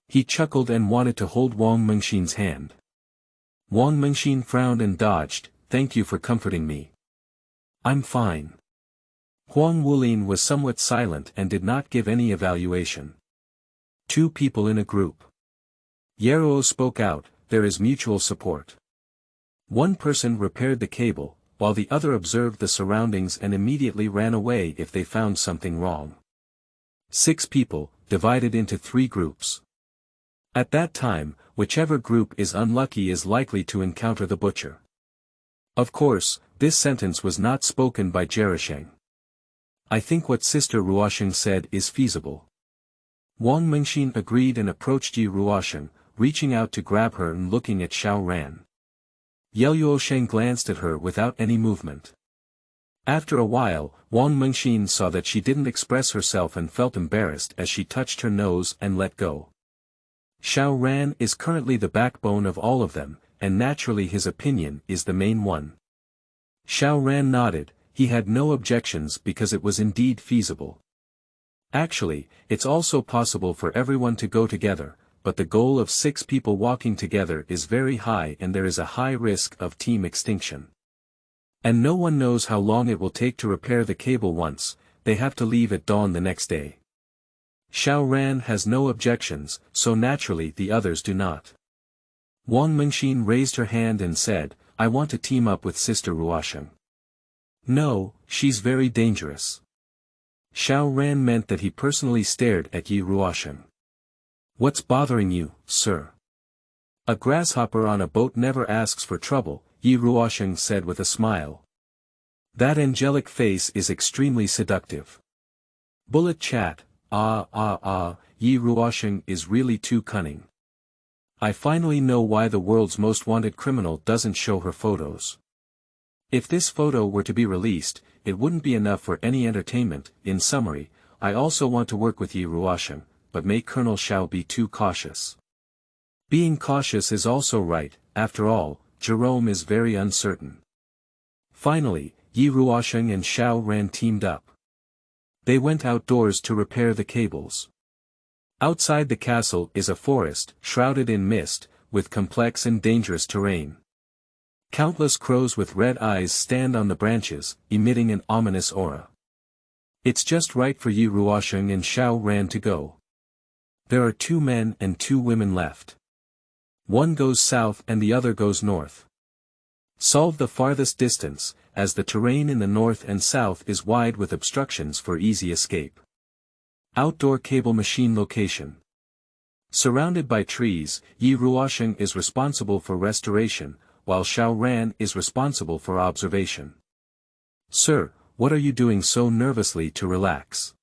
He chuckled and wanted to hold Wang Mengxin's hand. Wang Mengxin frowned and dodged, "Thank you for comforting me. I'm fine." Huang Wulin was somewhat silent and did not give any evaluation. 2 people in a group. Yeluo spoke out, "There is mutual support." 1 person repaired the cable, while the other observed the surroundings and immediately ran away if they found something wrong. 6 people, divided into 3 groups. At that time, whichever group is unlucky is likely to encounter the butcher. Of course, this sentence was not spoken by Jerusheng. I think what Sister Ruosheng said is feasible. Wang Mengxin agreed and approached Yi Ruosheng, reaching out to grab her and looking at Xiao Ran. Yeluo Sheng glanced at her without any movement. After a while, Wang Mengxin saw that she didn't express herself and felt embarrassed as she touched her nose and let go. Xiao Ran is currently the backbone of all of them, and naturally his opinion is the main one. Xiao Ran nodded, he had no objections because it was indeed feasible. Actually, it's also possible for everyone to go together, but the goal of 6 people walking together is very high and there is a high risk of team extinction. And no one knows how long it will take to repair the cable once, they have to leave at dawn the next day. Xiao Ran has no objections, so naturally the others do not. Wang Mengxin raised her hand and said, "I want to team up with Sister Ruosheng." "No, she's very dangerous." Xiao Ran meant that he personally stared at Yi Ruosheng. "What's bothering you, sir?" "A grasshopper on a boat never asks for trouble," Yi Ruosheng said with a smile. That angelic face is extremely seductive. Bullet chat, Yi Ruosheng is really too cunning. I finally know why the world's most wanted criminal doesn't show her photos. If this photo were to be released, it wouldn't be enough for any entertainment. In summary, I also want to work with Yi Ruosheng, but may Colonel Xiao be too cautious. Being cautious is also right, after all, Jerome is very uncertain. Finally, Yeluo Sheng and Xiao Ran teamed up. They went outdoors to repair the cables. Outside the castle is a forest, shrouded in mist, with complex and dangerous terrain. Countless crows with red eyes stand on the branches, emitting an ominous aura. It's just right for Yeluo Sheng and Xiao Ran to go. There are 2 men and 2 women left. One goes south and the other goes north. Solve the farthest distance, as the terrain in the north and south is wide with obstructions for easy escape. Outdoor cable machine location. Surrounded by trees, Yeluo Sheng is responsible for restoration, while Xiao Ran is responsible for observation. Sir, what are you doing so nervously to relax?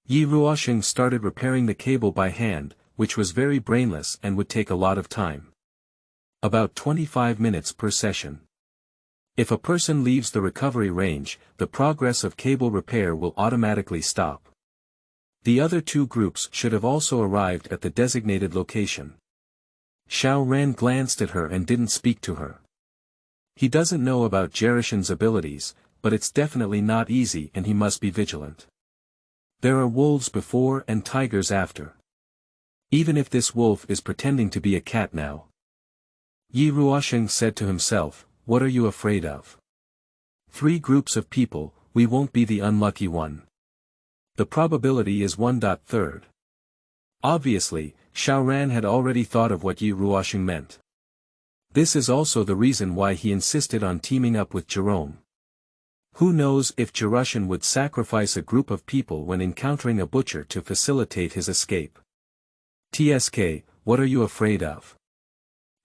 Yeluo Sheng started repairing the cable by hand, which was very brainless and would take a lot of time. About 25 minutes per session. If a person leaves the recovery range, the progress of cable repair will automatically stop. The other 2 groups should have also arrived at the designated location. Xiao Ran glanced at her and didn't speak to her. He doesn't know about Jerushen's abilities, but it's definitely not easy and he must be vigilant. There are wolves before and tigers after. Even if this wolf is pretending to be a cat now. Yeluo Sheng said to himself, what are you afraid of? 3 groups of people, we won't be the unlucky one. The probability is 1/3. Obviously, Xiao Ran had already thought of what Yeluo Sheng meant. This is also the reason why he insisted on teaming up with Jerome. Who knows if Jerushen would sacrifice a group of people when encountering a butcher to facilitate his escape. TSK, what are you afraid of?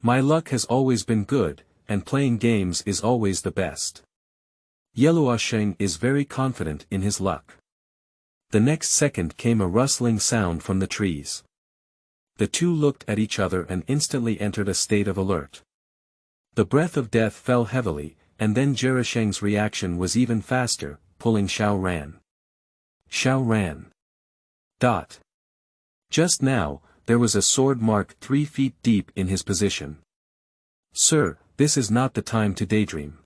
My luck has always been good, and playing games is always the best. Yeluo Sheng is very confident in his luck. The next second came a rustling sound from the trees. The 2 looked at each other and instantly entered a state of alert. The breath of death fell heavily, and then Jerusheng's reaction was even faster, pulling Xiao Ran. Xiao Ran. Just now, there was a sword mark 3 feet deep in his position. Sir, this is not the time to daydream.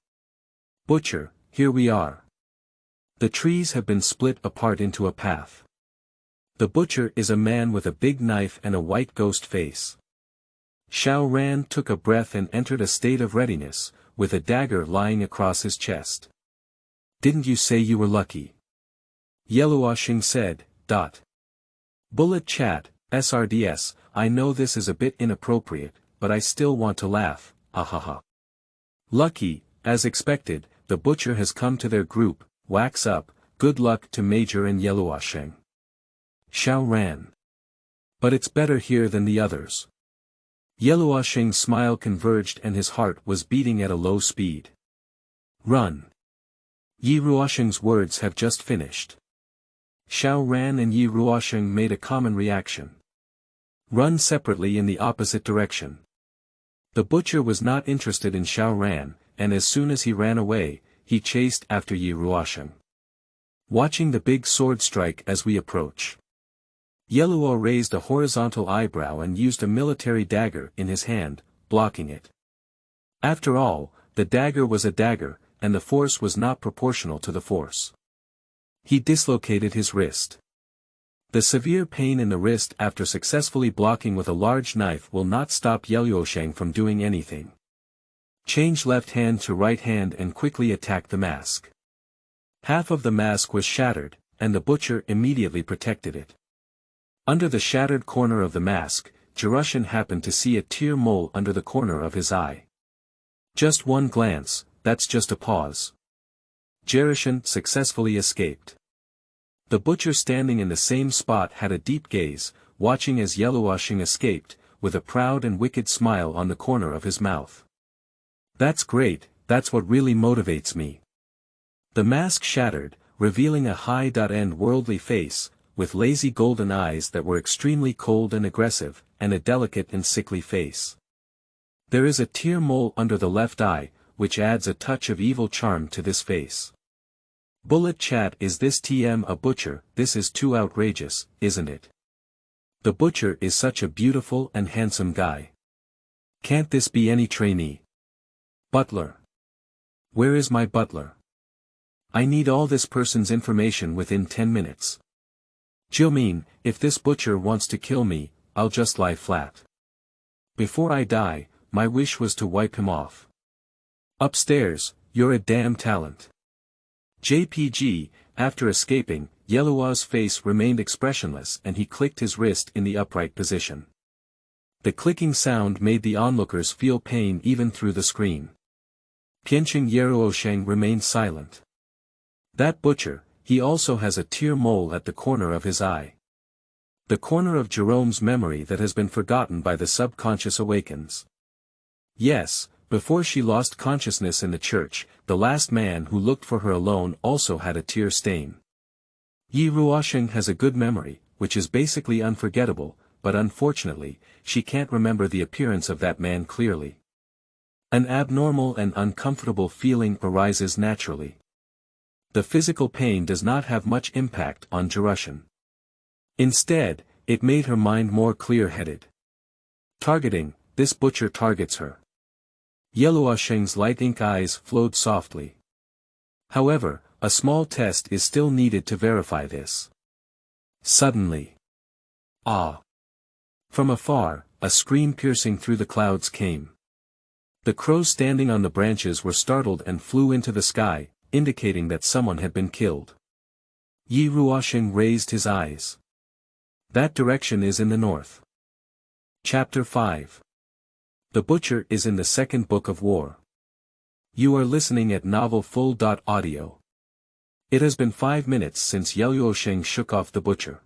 Butcher, here we are. The trees have been split apart into a path. The butcher is a man with a big knife and a white ghost face. Xiao Ran took a breath and entered a state of readiness, with a dagger lying across his chest. Didn't you say you were lucky? Yeluo Sheng said. Bullet chat, SRDS, I know this is a bit inappropriate, but I still want to laugh, ahaha. Lucky, as expected, the butcher has come to their group, wax up, good luck to Major and Yeluo Sheng. Xiao Ran. But it's better here than the others. Yeluo Sheng's smile converged and his heart was beating at a low speed. Run. Yeluo Sheng's words have just finished. Xiao Ran and Yeluo Sheng made a common reaction. Run separately in the opposite direction. The butcher was not interested in Xiao Ran, and as soon as he ran away, he chased after Yeluo Sheng. Watching the big sword strike as we approach. Yeluo raised a horizontal eyebrow and used a military dagger in his hand, blocking it. After all, the dagger was a dagger, and the force was not proportional to the force. He dislocated his wrist. The severe pain in the wrist after successfully blocking with a large knife will not stop Yeluo Sheng from doing anything. Change left hand to right hand and quickly attack the mask. Half of the mask was shattered, and the butcher immediately protected it. Under the shattered corner of the mask, Jerushen happened to see a tear mole under the corner of his eye. Just one glance, that's just a pause. Jerushen successfully escaped. The butcher standing in the same spot had a deep gaze, watching as Yeluo Sheng escaped, with a proud and wicked smile on the corner of his mouth. That's great, that's what really motivates me. The mask shattered, revealing a high-end worldly face, with lazy golden eyes that were extremely cold and aggressive, and a delicate and sickly face. There is a tear mole under the left eye, which adds a touch of evil charm to this face. Bullet chat, is this TM a butcher? This is too outrageous, isn't it? The butcher is such a beautiful and handsome guy. Can't this be any trainee? Butler. Where is my butler? I need all this person's information within 10 minutes. Jiumin, if this butcher wants to kill me, I'll just lie flat. Before I die, my wish was to wipe him off. Upstairs, you're a damn talent. JPG, after escaping, Yeluo's face remained expressionless and he clicked his wrist in the upright position. The clicking sound made the onlookers feel pain even through the screen. Pianqing Yeluo Sheng remained silent. That butcher, he also has a tear mole at the corner of his eye. The corner of Jerome's memory that has been forgotten by the subconscious awakens. Yes, before she lost consciousness in the church, the last man who looked for her alone also had a tear stain. Yeluo Sheng has a good memory, which is basically unforgettable, but unfortunately, she can't remember the appearance of that man clearly. An abnormal and uncomfortable feeling arises naturally. The physical pain does not have much impact on Jerushin. Instead, it made her mind more clear-headed. Targeting, this butcher targets her. Yeluo Sheng's light ink eyes flowed softly. However, a small test is still needed to verify this. Suddenly. Ah! From afar, a scream piercing through the clouds came. The crows standing on the branches were startled and flew into the sky, indicating that someone had been killed. Yeluo Sheng raised his eyes. That direction is in the north. Chapter 5. The Butcher is in the Second Book of War. You are listening at novelfull.audio. It has been 5 minutes since Yeluo Sheng shook off the butcher.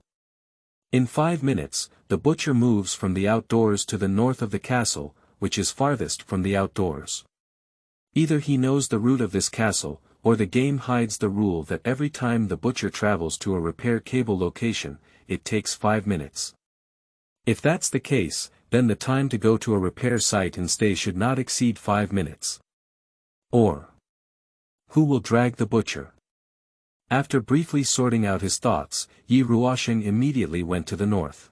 In 5 minutes, the butcher moves from the outdoors to the north of the castle, which is farthest from the outdoors. Either he knows the route of this castle, or the game hides the rule that every time the butcher travels to a repair cable location, it takes 5 minutes. If that's the case, then the time to go to a repair site and stay should not exceed 5 minutes. Or, who will drag the butcher? After briefly sorting out his thoughts, Yeluo Sheng immediately went to the north.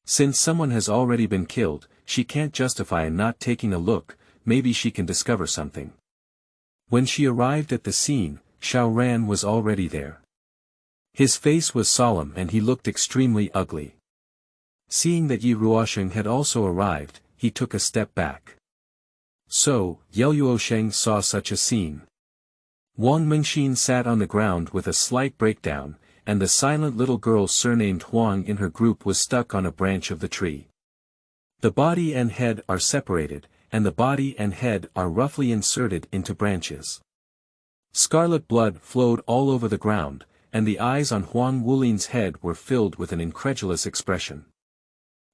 Since someone has already been killed, she can't justify not taking a look, maybe she can discover something. When she arrived at the scene, Xiao Ran was already there. His face was solemn and he looked extremely ugly. Seeing that Yeluo Sheng had also arrived, he took a step back. So, Yeluo Sheng saw such a scene. Wang Mingxin sat on the ground with a slight breakdown, and the silent little girl surnamed Huang in her group was stuck on a branch of the tree. The body and head are separated, and the body and head are roughly inserted into branches. Scarlet blood flowed all over the ground, and the eyes on Huang Wulin's head were filled with an incredulous expression.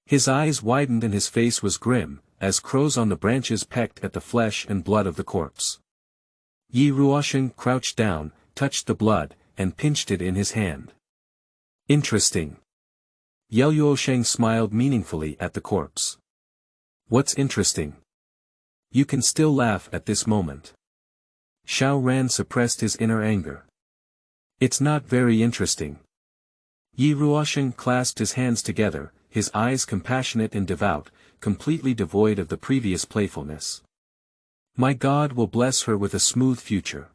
His eyes widened and his face was grim, as crows on the branches pecked at the flesh and blood of the corpse. Yeluo Sheng crouched down, touched the blood, and pinched it in his hand. Interesting. Yeluo Sheng smiled meaningfully at the corpse. What's interesting? You can still laugh at this moment. Xiao Ran suppressed his inner anger. It's not very interesting. Yeluo Sheng clasped his hands together, his eyes compassionate and devout, completely devoid of the previous playfulness. My God will bless her with a smooth future.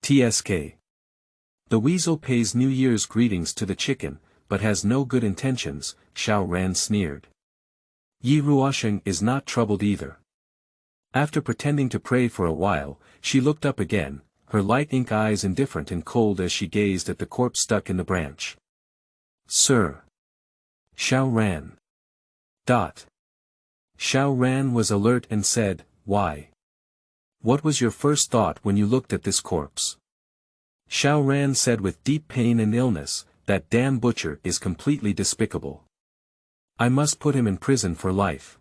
TSK. The weasel pays New Year's greetings to the chicken, but has no good intentions, Xiao Ran sneered. Yeluo Sheng is not troubled either. After pretending to pray for a while, she looked up again, her light ink eyes indifferent and cold as she gazed at the corpse stuck in the branch. Sir. Xiao Ran. Xiao Ran was alert and said, Why? What was your first thought when you looked at this corpse? Xiao Ran said with deep pain and illness, that damn butcher is completely despicable. I must put him in prison for life.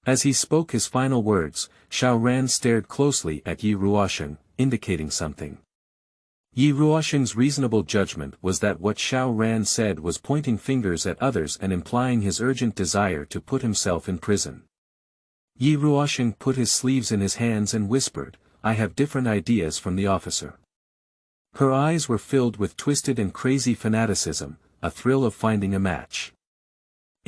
As he spoke his final words, Xiao Ran stared closely at Yeluo Sheng, indicating something. Yeluo Sheng's reasonable judgment was that what Xiao Ran said was pointing fingers at others and implying his urgent desire to put himself in prison. Yeluo Sheng put his sleeves in his hands and whispered, I have different ideas from the officer. Her eyes were filled with twisted and crazy fanaticism, a thrill of finding a match.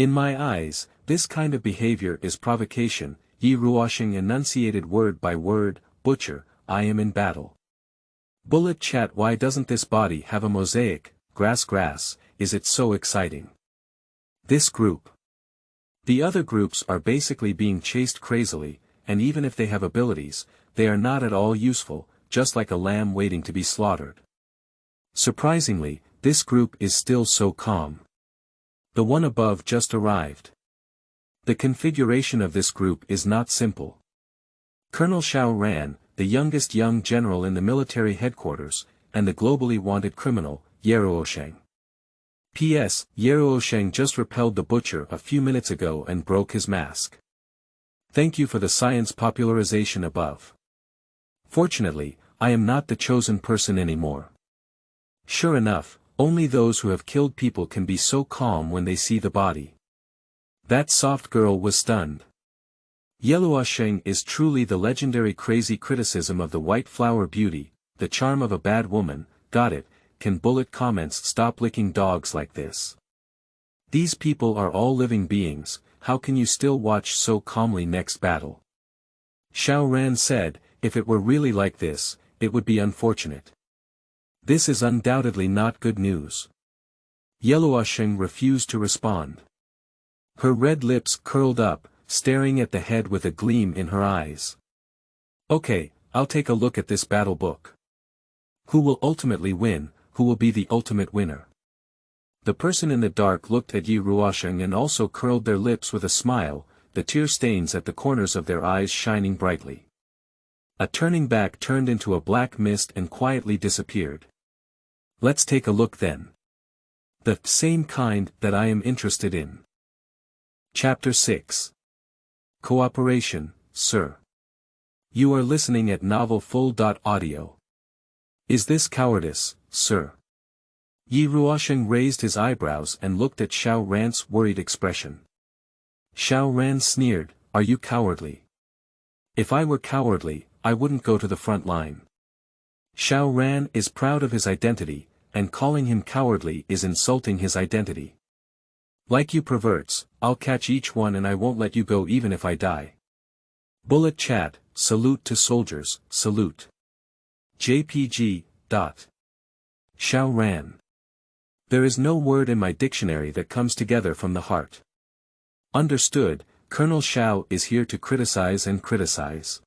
In my eyes, this kind of behavior is provocation. Yeluo Sheng enunciated word by word, butcher, I am in battle. Bullet chat. Why doesn't this body have a mosaic? Grass, is it so exciting? This group. The other groups are basically being chased crazily, and even if they have abilities, they are not at all useful, just like a lamb waiting to be slaughtered. Surprisingly, this group is still so calm. The one above just arrived. The configuration of this group is not simple. Colonel Xiao Ran, the youngest young general in the military headquarters, and the globally wanted criminal, Yeluo Sheng. P.S. Yeluo Sheng just repelled the butcher a few minutes ago and broke his mask. Thank you for the science popularization above. Fortunately, I am not the chosen person anymore. Sure enough, only those who have killed people can be so calm when they see the body. That soft girl was stunned. Yeluo Sheng is truly the legendary crazy criticism of the white flower beauty, the charm of a bad woman. Got it. Can bullet comments stop licking dogs like this? These people are all living beings, how can you still watch so calmly? Next battle. Xiao Ran said, if it were really like this, it would be unfortunate. This is undoubtedly not good news. Yeluo Sheng refused to respond. Her red lips curled up, staring at the head with a gleam in her eyes. Okay, I'll take a look at this battle book. Who will ultimately win? Who will be the ultimate winner? The person in the dark looked at Yeluo Sheng and also curled their lips with a smile, the tear stains at the corners of their eyes shining brightly. A turning back turned into a black mist and quietly disappeared. Let's take a look then. The same kind that I am interested in. Chapter 6. Cooperation, sir. You are listening at novelfull.audio. Is this cowardice, sir? Yeluo Sheng raised his eyebrows and looked at Xiao Ran's worried expression. Xiao Ran sneered, are you cowardly? If I were cowardly, I wouldn't go to the front line. Xiao Ran is proud of his identity, and calling him cowardly is insulting his identity. Like you perverts, I'll catch each one and I won't let you go even if I die. Bullet chat, salute to soldiers, salute. JPG. Xiao Ran. There is no word in my dictionary that comes together from the heart. Understood, Colonel Xiao is here to criticize and criticize.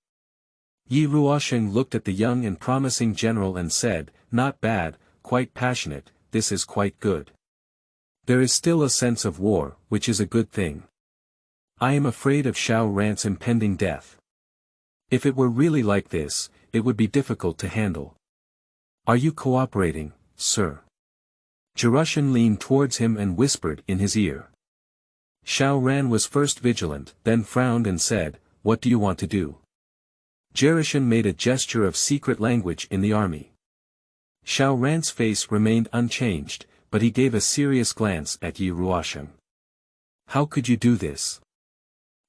Yeluo Sheng looked at the young and promising general and said, not bad, quite passionate, this is quite good. There is still a sense of war, which is a good thing. I am afraid of Xiao Ran's impending death. If it were really like this, it would be difficult to handle. Are you cooperating, sir? Jerushin leaned towards him and whispered in his ear. Xiao Ran was first vigilant, then frowned and said, what do you want to do? Jerushin made a gesture of secret language in the army. Xiao Ran's face remained unchanged, but he gave a serious glance at Yeluo Sheng. How could you do this?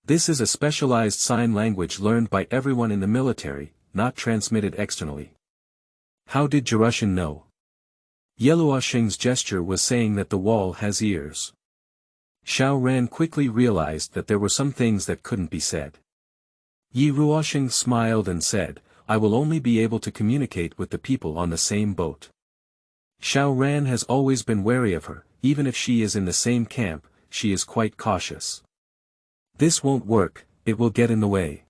This is a specialized sign language learned by everyone in the military, not transmitted externally. How did Jerushin know? Yeluo Sheng's gesture was saying that the wall has ears. Xiao Ran quickly realized that there were some things that couldn't be said. Yeluo Sheng smiled and said, I will only be able to communicate with the people on the same boat. Xiao Ran has always been wary of her, even if she is in the same camp, she is quite cautious. This won't work, it will get in the way.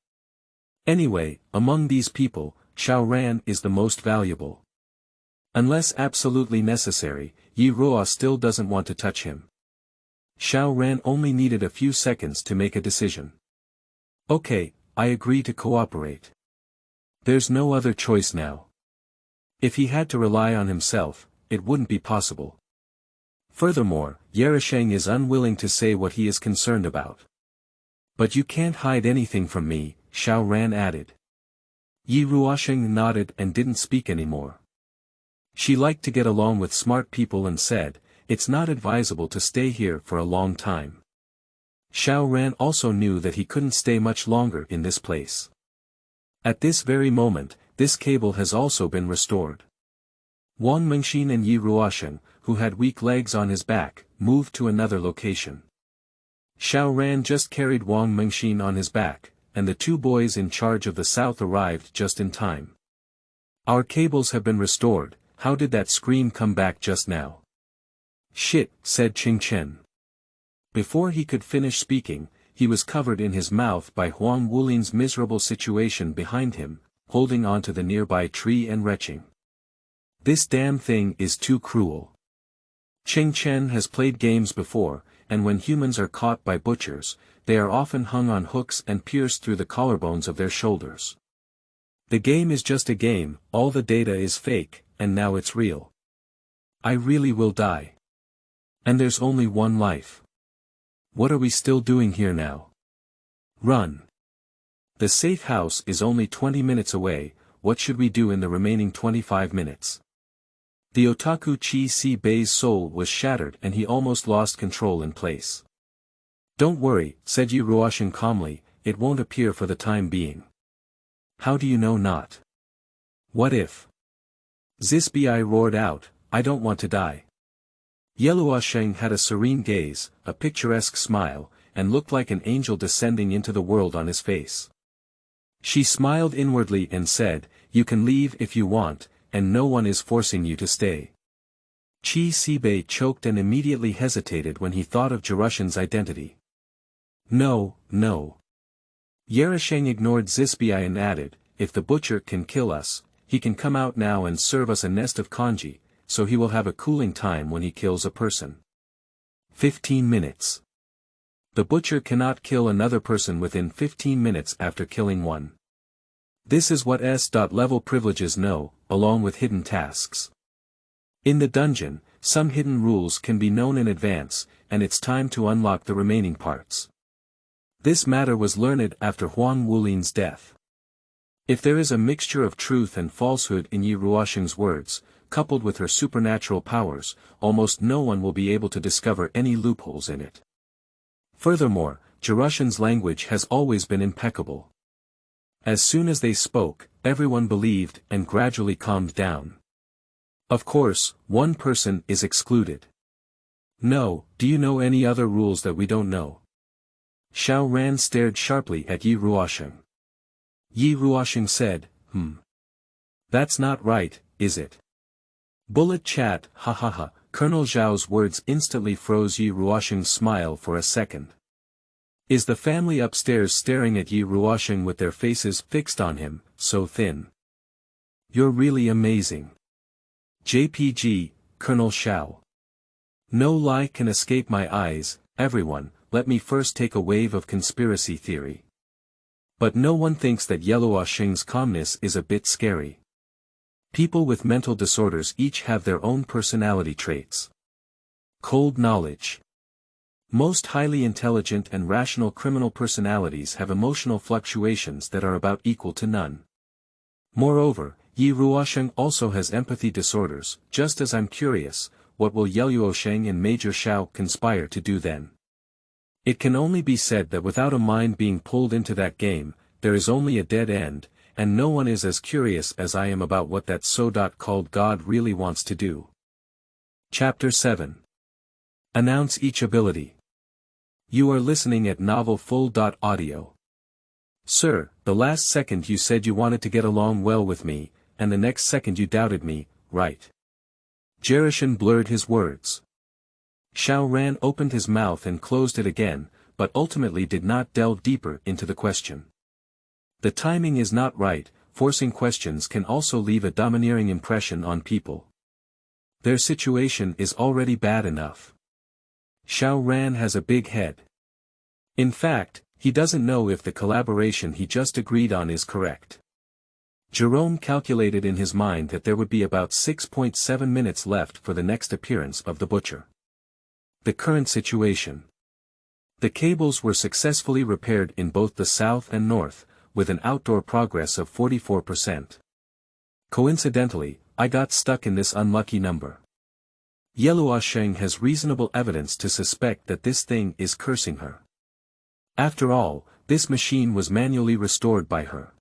Anyway, among these people, Xiao Ran is the most valuable. Unless absolutely necessary, Yeluo still doesn't want to touch him. Xiao Ran only needed a few seconds to make a decision. Okay, I agree to cooperate. There's no other choice now. If he had to rely on himself, it wouldn't be possible. Furthermore, Yeluo Sheng is unwilling to say what he is concerned about. But you can't hide anything from me, Xiao Ran added. Yeluo Sheng nodded and didn't speak anymore. She liked to get along with smart people and said, it's not advisable to stay here for a long time. Xiao Ran also knew that he couldn't stay much longer in this place. At this very moment, this cable has also been restored. Wang Mengxin and Yeluo Sheng, who had weak legs on his back, moved to another location. Xiao Ran just carried Wang Mengxin on his back, and the two boys in charge of the south arrived just in time. Our cables have been restored. How did that scream come back just now? Shit, said Qing Chen. Before he could finish speaking, he was covered in his mouth by Huang Wulin's miserable situation behind him, holding onto the nearby tree and retching. This damn thing is too cruel. Qing Chen has played games before, and when humans are caught by butchers, they are often hung on hooks and pierced through the collarbones of their shoulders. The game is just a game, all the data is fake, and now it's real. I really will die. And there's only one life. What are we still doing here now? Run. The safe house is only 20 minutes away. What should we do in the remaining 25 minutes? The otaku Qi Si Bei's soul was shattered and he almost lost control in place. Don't worry, said Yeluo Sheng calmly, it won't appear for the time being. How do you know not? What if? Zisbi roared out, I don't want to die. Yeluo Sheng had a serene gaze, a picturesque smile, and looked like an angel descending into the world on his face. She smiled inwardly and said, you can leave if you want, and no one is forcing you to stay. Qi Sibei choked and immediately hesitated when he thought of Jerushan's identity. No, no. Yerusheng ignored Zisbi and added, if the butcher can kill us, he can come out now and serve us a nest of congee, so he will have a cooling time when he kills a person. 15 minutes. The butcher cannot kill another person within 15 minutes after killing one. This is what S.level privileges know, along with hidden tasks. In the dungeon, some hidden rules can be known in advance, and it's time to unlock the remaining parts. This matter was learned after Huang Wulin's death. If there is a mixture of truth and falsehood in Yeluo Sheng's words, coupled with her supernatural powers, almost no one will be able to discover any loopholes in it. Furthermore, Jerushan's language has always been impeccable. As soon as they spoke, everyone believed and gradually calmed down. Of course, one person is excluded. No, do you know any other rules that we don't know? Xiao Ran stared sharply at Yeluo Sheng. Yeluo Sheng said, That's not right, is it? Bullet chat, ha ha ha. Colonel Zhao's words instantly froze Yeluo Sheng's smile for a second. Is the family upstairs staring at Yeluo Sheng with their faces fixed on him, so thin? You're really amazing. JPG, Colonel Zhao. No lie can escape my eyes, everyone, let me first take a wave of conspiracy theory. But no one thinks that Yeluo Sheng's calmness is a bit scary. People with mental disorders each have their own personality traits. Cold knowledge. Most highly intelligent and rational criminal personalities have emotional fluctuations that are about equal to none. Moreover, Yeluo Sheng also has empathy disorders. Just as I'm curious, what will Yeluo Sheng and Major Xiao conspire to do then? It can only be said that without a mind being pulled into that game, there is only a dead end, and no one is as curious as I am about what that so-called God really wants to do. Chapter 7. Announce each ability. You are listening at novelfull.audio. Sir, the last second you said you wanted to get along well with me, and the next second you doubted me, right? Jerushan blurred his words. Xiao Ran opened his mouth and closed it again, but ultimately did not delve deeper into the question. The timing is not right, forcing questions can also leave a domineering impression on people. Their situation is already bad enough. Xiao Ran has a big head. In fact, he doesn't know if the collaboration he just agreed on is correct. Jerome calculated in his mind that there would be about 6.7 minutes left for the next appearance of the butcher. The current situation. The cables were successfully repaired in both the south and north, with an outdoor progress of 44%. Coincidentally, I got stuck in this unlucky number. Yeluo Sheng has reasonable evidence to suspect that this thing is cursing her. After all, this machine was manually restored by her.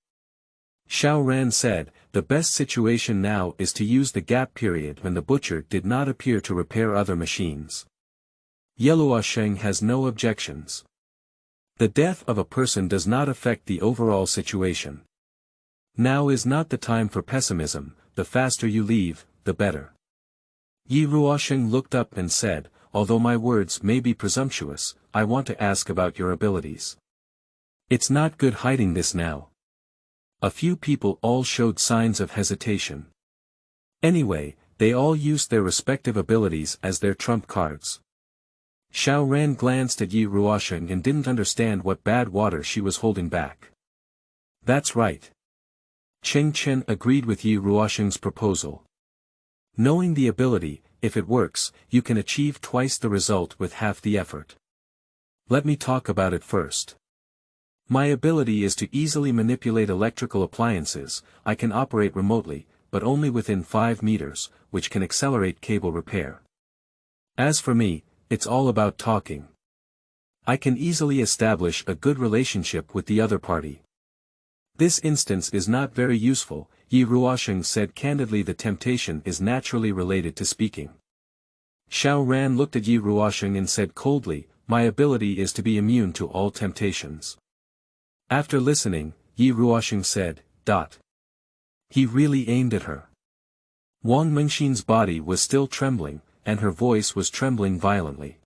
Xiao Ran said, the best situation now is to use the gap period when the butcher did not appear to repair other machines. Yeluo Sheng has no objections. The death of a person does not affect the overall situation. Now is not the time for pessimism, the faster you leave, the better. Yeluo Sheng looked up and said, although my words may be presumptuous, I want to ask about your abilities. It's not good hiding this now. A few people all showed signs of hesitation. Anyway, they all used their respective abilities as their trump cards. Xiao Ran glanced at Yeluo Sheng and didn't understand what bad water she was holding back. That's right. Qiang Chen agreed with Yeluo Sheng's proposal. Knowing the ability, if it works, you can achieve twice the result with half the effort. Let me talk about it first. My ability is to easily manipulate electrical appliances. I can operate remotely, but only within 5 meters, which can accelerate cable repair. As for me, it's all about talking. I can easily establish a good relationship with the other party. This instance is not very useful, Yeluo Sheng said candidly. The temptation is naturally related to speaking. Xiao Ran looked at Yeluo Sheng and said coldly, my ability is to be immune to all temptations. After listening, Yeluo Sheng said, He really aimed at her. Wang Mengxin's body was still trembling, and her voice was trembling violently.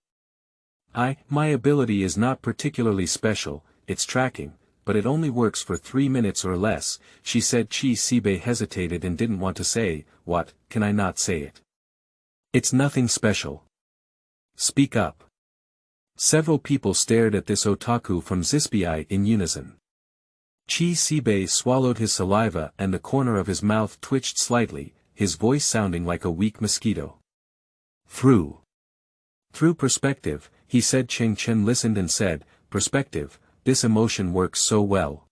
My ability is not particularly special, it's tracking, but it only works for 3 minutes or less, she said. Qi Sibei hesitated and didn't want to say, what, can I not say it? It's nothing special. Speak up. Several people stared at this otaku from Zisbi in unison. Qi Sibei swallowed his saliva and the corner of his mouth twitched slightly, his voice sounding like a weak mosquito. Through perspective, he said. Qiang Chen listened and said, perspective, this emotion works so well.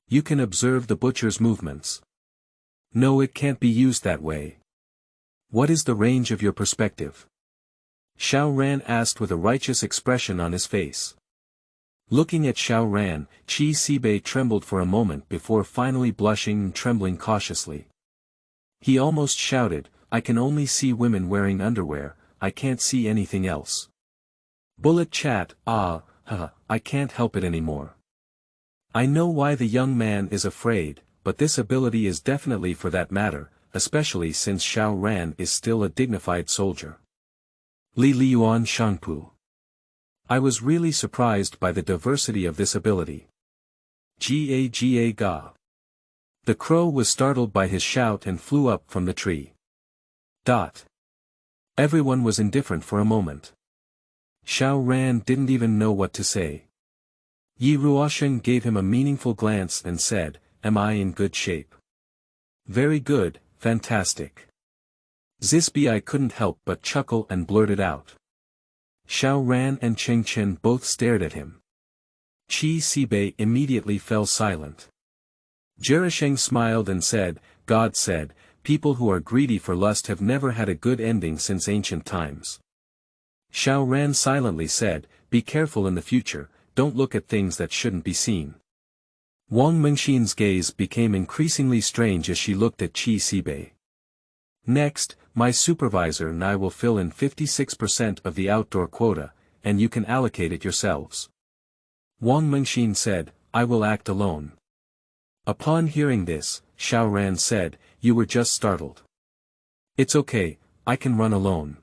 You can observe the butcher's movements. No, it can't be used that way. What is the range of your perspective? Xiao Ran asked with a righteous expression on his face. Looking at Xiao Ran, Qi Sibei trembled for a moment before finally blushing and trembling cautiously. He almost shouted, I can only see women wearing underwear, I can't see anything else. Bullet chat, I can't help it anymore. I know why the young man is afraid, but this ability is definitely for that matter, especially since Xiao Ran is still a dignified soldier. Li Liuan Shangpu. I was really surprised by the diversity of this ability. Ga. The crow was startled by his shout and flew up from the tree. Everyone was indifferent for a moment. Xiao Ran didn't even know what to say. Yeluo Sheng gave him a meaningful glance and said, am I in good shape? Very good, fantastic. Zisbi couldn't help but chuckle and blurted out. Xiao Ran and Qiang Chen both stared at him. Qi Sibei immediately fell silent. Yeluo smiled and said, God said, people who are greedy for lust have never had a good ending since ancient times. Xiao Ran silently said, be careful in the future, don't look at things that shouldn't be seen. Wang Mengxin's gaze became increasingly strange as she looked at Qi Sibei. Next, my supervisor and I will fill in 56% of the outdoor quota, and you can allocate it yourselves. Wang Mengxin said, I will act alone. Upon hearing this, Xiao Ran said, you were just startled. It's okay, I can run alone.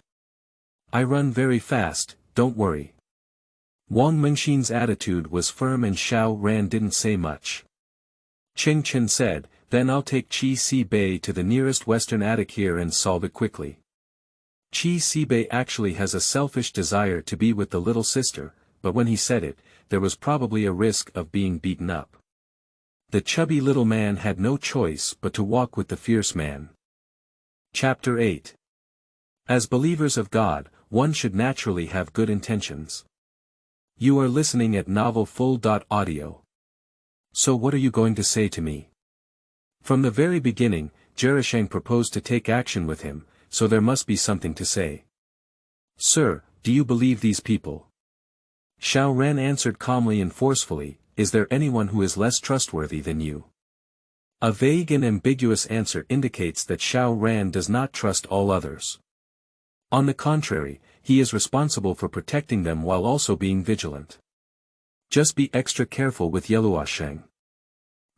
I run very fast, don't worry. Wang Mengxin's attitude was firm and Xiao Ran didn't say much. Qiang Chen said, then I'll take Qi Sibei to the nearest western attic here and solve it quickly. Qi Sibei actually has a selfish desire to be with the little sister, but when he said it, there was probably a risk of being beaten up. The chubby little man had no choice but to walk with the fierce man. Chapter 8. As believers of God, one should naturally have good intentions. You are listening at novelfull.audio. So what are you going to say to me? From the very beginning, Yeluo Sheng proposed to take action with him, so there must be something to say. Sir, do you believe these people? Xiao Ran answered calmly and forcefully, is there anyone who is less trustworthy than you? A vague and ambiguous answer indicates that Xiao Ran does not trust all others. On the contrary, he is responsible for protecting them while also being vigilant. Just be extra careful with Yeluo Sheng.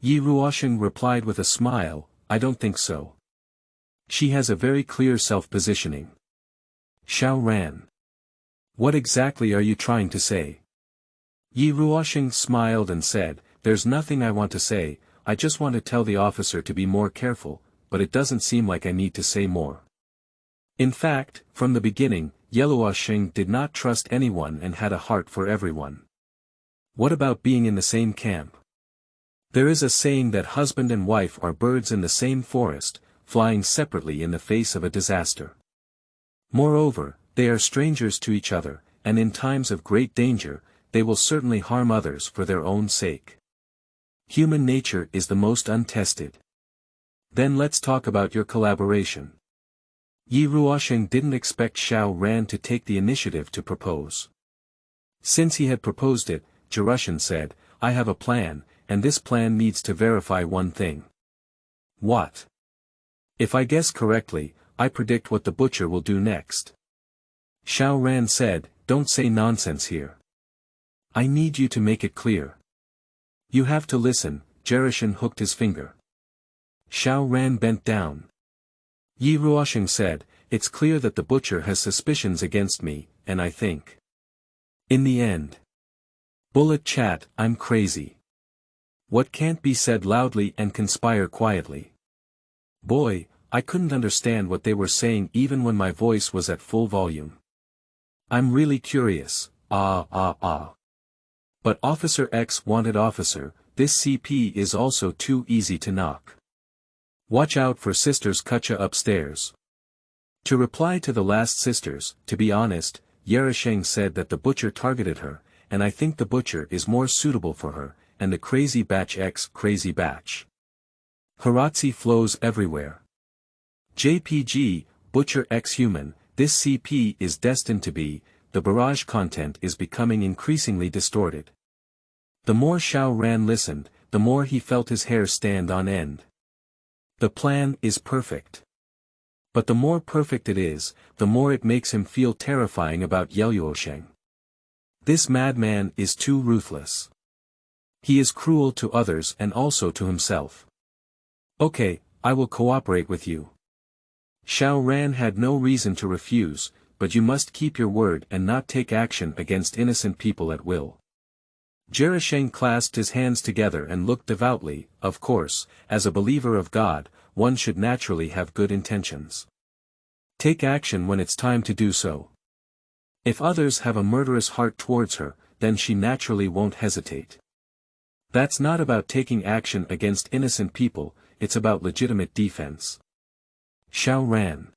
Yeluo Sheng replied with a smile, I don't think so. She has a very clear self-positioning. Xiao ran. What exactly are you trying to say? Yeluo Sheng smiled and said, there's nothing I want to say, I just want to tell the officer to be more careful, but it doesn't seem like I need to say more. In fact, from the beginning, Yeluo Sheng did not trust anyone and had a heart for everyone. What about being in the same camp? There is a saying that husband and wife are birds in the same forest, flying separately in the face of a disaster. Moreover, they are strangers to each other, and in times of great danger, they will certainly harm others for their own sake. Human nature is the most untested. Then let's talk about your collaboration. Yeluo Sheng didn't expect Xiao Ran to take the initiative to propose. Since he had proposed it, Jerushin said, I have a plan, and this plan needs to verify one thing. What? If I guess correctly, I predict what the butcher will do next. Xiao Ran said, don't say nonsense here. I need you to make it clear. You have to listen, Jerushin hooked his finger. Xiao Ran bent down. Yeluo Sheng said, it's clear that the butcher has suspicions against me, and I think. In the end. Bullet chat, I'm crazy. What can't be said loudly and conspire quietly? Boy, I couldn't understand what they were saying even when my voice was at full volume. I'm really curious, But Officer X wanted officer, this CP is also too easy to knock. Watch out for Sisters Kucha upstairs. To reply to the last sisters, to be honest, Yeluo Sheng said that the butcher targeted her, and I think the butcher is more suitable for her, and the crazy batch X crazy batch. Haratsi flows everywhere. JPG, Butcher X Human, this CP is destined to be, the barrage content is becoming increasingly distorted. The more Xiao Ran listened, the more he felt his hair stand on end. The plan is perfect. But the more perfect it is, the more it makes him feel terrifying about Yeluo Sheng. This madman is too ruthless. He is cruel to others and also to himself. Okay, I will cooperate with you. Xiao Ran had no reason to refuse, but you must keep your word and not take action against innocent people at will. Yeluo Sheng clasped his hands together and looked devoutly. Of course, as a believer of God, one should naturally have good intentions. Take action when it's time to do so. If others have a murderous heart towards her, then she naturally won't hesitate. That's not about taking action against innocent people, it's about legitimate defense. Xiao Ran.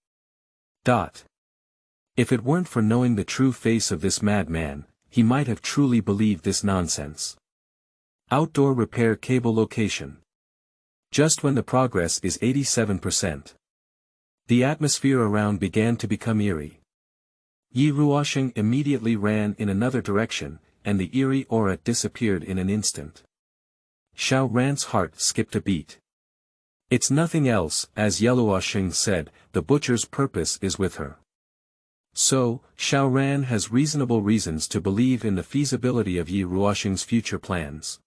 If it weren't for knowing the true face of this madman, he might have truly believed this nonsense. Outdoor repair cable location. Just when the progress is 87%. The atmosphere around began to become eerie. Yeluo Sheng immediately ran in another direction, and the eerie aura disappeared in an instant. Xiao Ran's heart skipped a beat. It's nothing else, as Yeluo Sheng said, the butcher's purpose is with her. So, Xiao Ran has reasonable reasons to believe in the feasibility of Yeluo Sheng's future plans.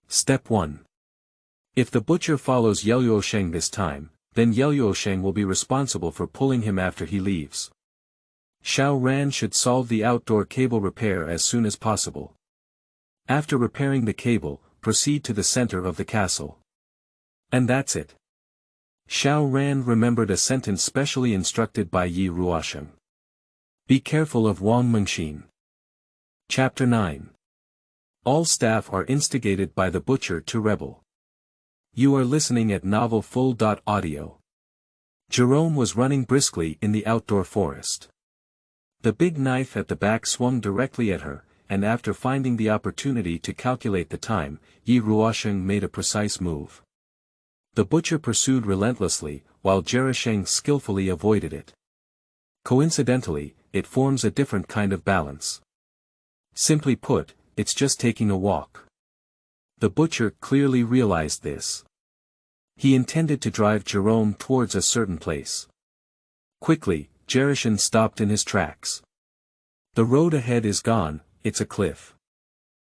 Step 1. If the butcher follows Yeluo Sheng this time, then Yeluo Sheng will be responsible for pulling him after he leaves. Xiao Ran should solve the outdoor cable repair as soon as possible. After repairing the cable, proceed to the center of the castle. And that's it. Xiao Ran remembered a sentence specially instructed by Yeluo Sheng. Be careful of Wang Mengxin. Chapter 9. All staff are instigated by the butcher to rebel. You are listening at Novel Full. Audio. Jerome was running briskly in the outdoor forest. The big knife at the back swung directly at her, and after finding the opportunity to calculate the time, Yeluo Sheng made a precise move. The butcher pursued relentlessly, while Yeluo Sheng skillfully avoided it. Coincidentally, it forms a different kind of balance. Simply put, it's just taking a walk. The butcher clearly realized this. He intended to drive Jerome towards a certain place. Quickly, Jerushin stopped in his tracks. The road ahead is gone, it's a cliff.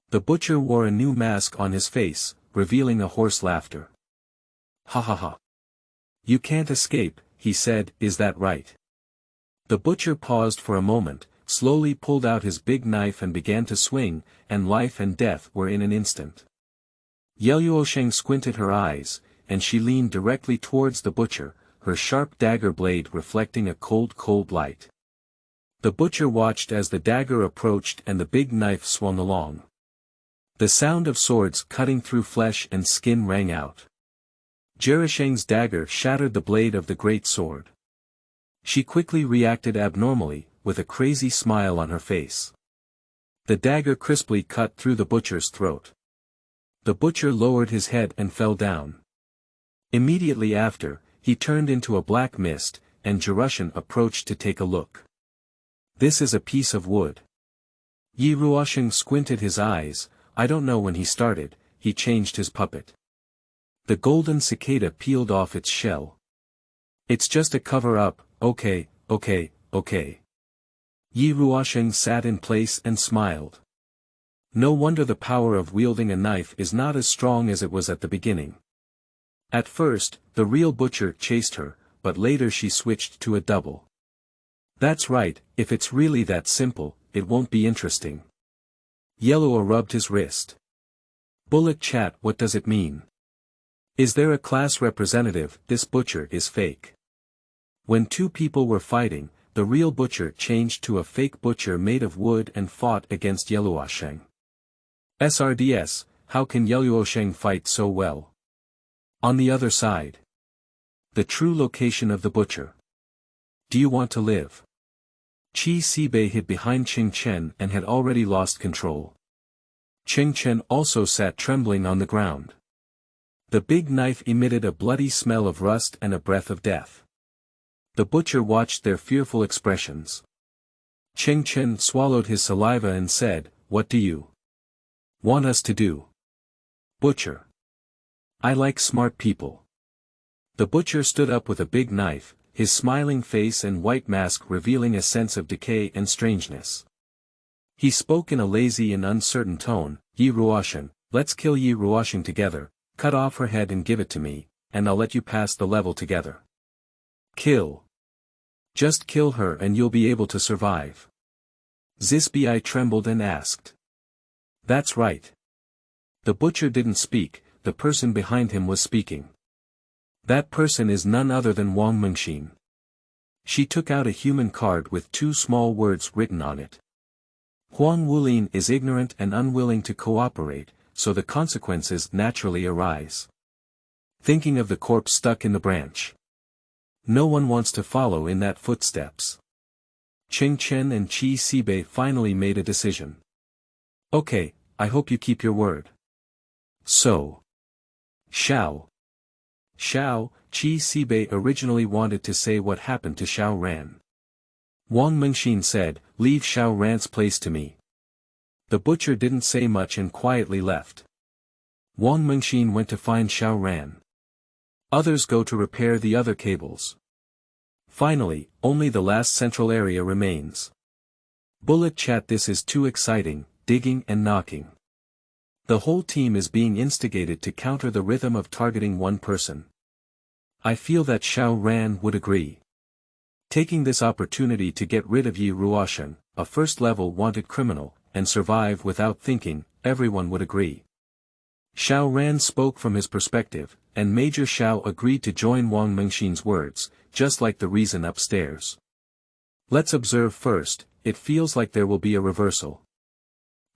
The butcher wore a new mask on his face, revealing a hoarse laughter. Ha ha ha. You can't escape, he said, is that right? The butcher paused for a moment, slowly pulled out his big knife and began to swing, and life and death were in an instant. Yeluo Sheng squinted her eyes, and she leaned directly towards the butcher, her sharp dagger blade reflecting a cold light. The butcher watched as the dagger approached and the big knife swung along. The sound of swords cutting through flesh and skin rang out. Sheng's dagger shattered the blade of the great sword. She quickly reacted abnormally, with a crazy smile on her face. The dagger crisply cut through the butcher's throat. The butcher lowered his head and fell down. Immediately after, he turned into a black mist, and Yeluo approached to take a look. This is a piece of wood. Yeluo Sheng squinted his eyes. I don't know when he started, he changed his puppet. The golden cicada peeled off its shell. It's just a cover-up, okay. Yeluo Sheng sat in place and smiled. No wonder the power of wielding a knife is not as strong as it was at the beginning. At first, the real butcher chased her, but later she switched to a double. That's right, if it's really that simple, it won't be interesting. Yeluo rubbed his wrist. Bullet chat, what does it mean? Is there a class representative? This butcher is fake. When two people were fighting, the real butcher changed to a fake butcher made of wood and fought against Yeluo Sheng. SRDS, how can Yeluo Sheng fight so well? On the other side. The true location of the butcher. Do you want to live? Qi Sibei hid behind Qiang and had already lost control. Qiang also sat trembling on the ground. The big knife emitted a bloody smell of rust and a breath of death. The butcher watched their fearful expressions. Qiang swallowed his saliva and said, what do you want us to do? Butcher. I like smart people. The butcher stood up with a big knife, his smiling face and white mask revealing a sense of decay and strangeness. He spoke in a lazy and uncertain tone, Yeluo Sheng, let's kill Yeluo Sheng together, cut off her head and give it to me, and I'll let you pass the level together. Kill. Just kill her and you'll be able to survive. Zisbi trembled and asked. That's right. The butcher didn't speak, the person behind him was speaking. That person is none other than Wang Mengxin. She took out a human card with two small words written on it. Huang Wulin is ignorant and unwilling to cooperate, so the consequences naturally arise. Thinking of the corpse stuck in the branch. No one wants to follow in that footsteps. Qiang and Qi Sibei finally made a decision. Okay, I hope you keep your word. So. Xiao, Qi Sibei originally wanted to say what happened to Xiao Ran. Wang Mengxin said, leave Xiao Ran's place to me. The butcher didn't say much and quietly left. Wang Mengxin went to find Xiao Ran. Others go to repair the other cables. Finally, only the last central area remains. Bullet chat, this is too exciting, digging and knocking. The whole team is being instigated to counter the rhythm of targeting one person. I feel that Xiao Ran would agree. Taking this opportunity to get rid of Yeluo Sheng, a first-level wanted criminal, and survive without thinking, everyone would agree. Xiao Ran spoke from his perspective, and Major Xiao agreed to join Wang Mengxin's words, just like the reason upstairs. Let's observe first, it feels like there will be a reversal.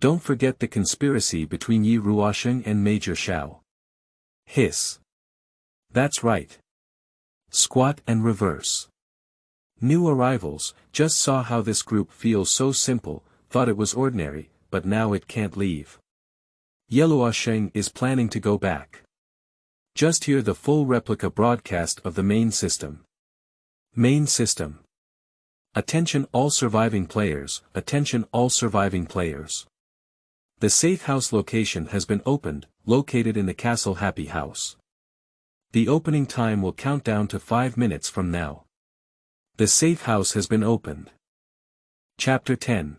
Don't forget the conspiracy between Yeluo Sheng and Major Xiao. Hiss. That's right. Squat and reverse. New arrivals, just saw how this group feels so simple, thought it was ordinary, but now it can't leave. Yeluo Sheng is planning to go back. Just hear the full replica broadcast of the main system. Main system. Attention all surviving players, attention all surviving players. The safe house location has been opened, located in the Castle Happy House. The opening time will count down to 5 minutes from now. The safe house has been opened. Chapter 10.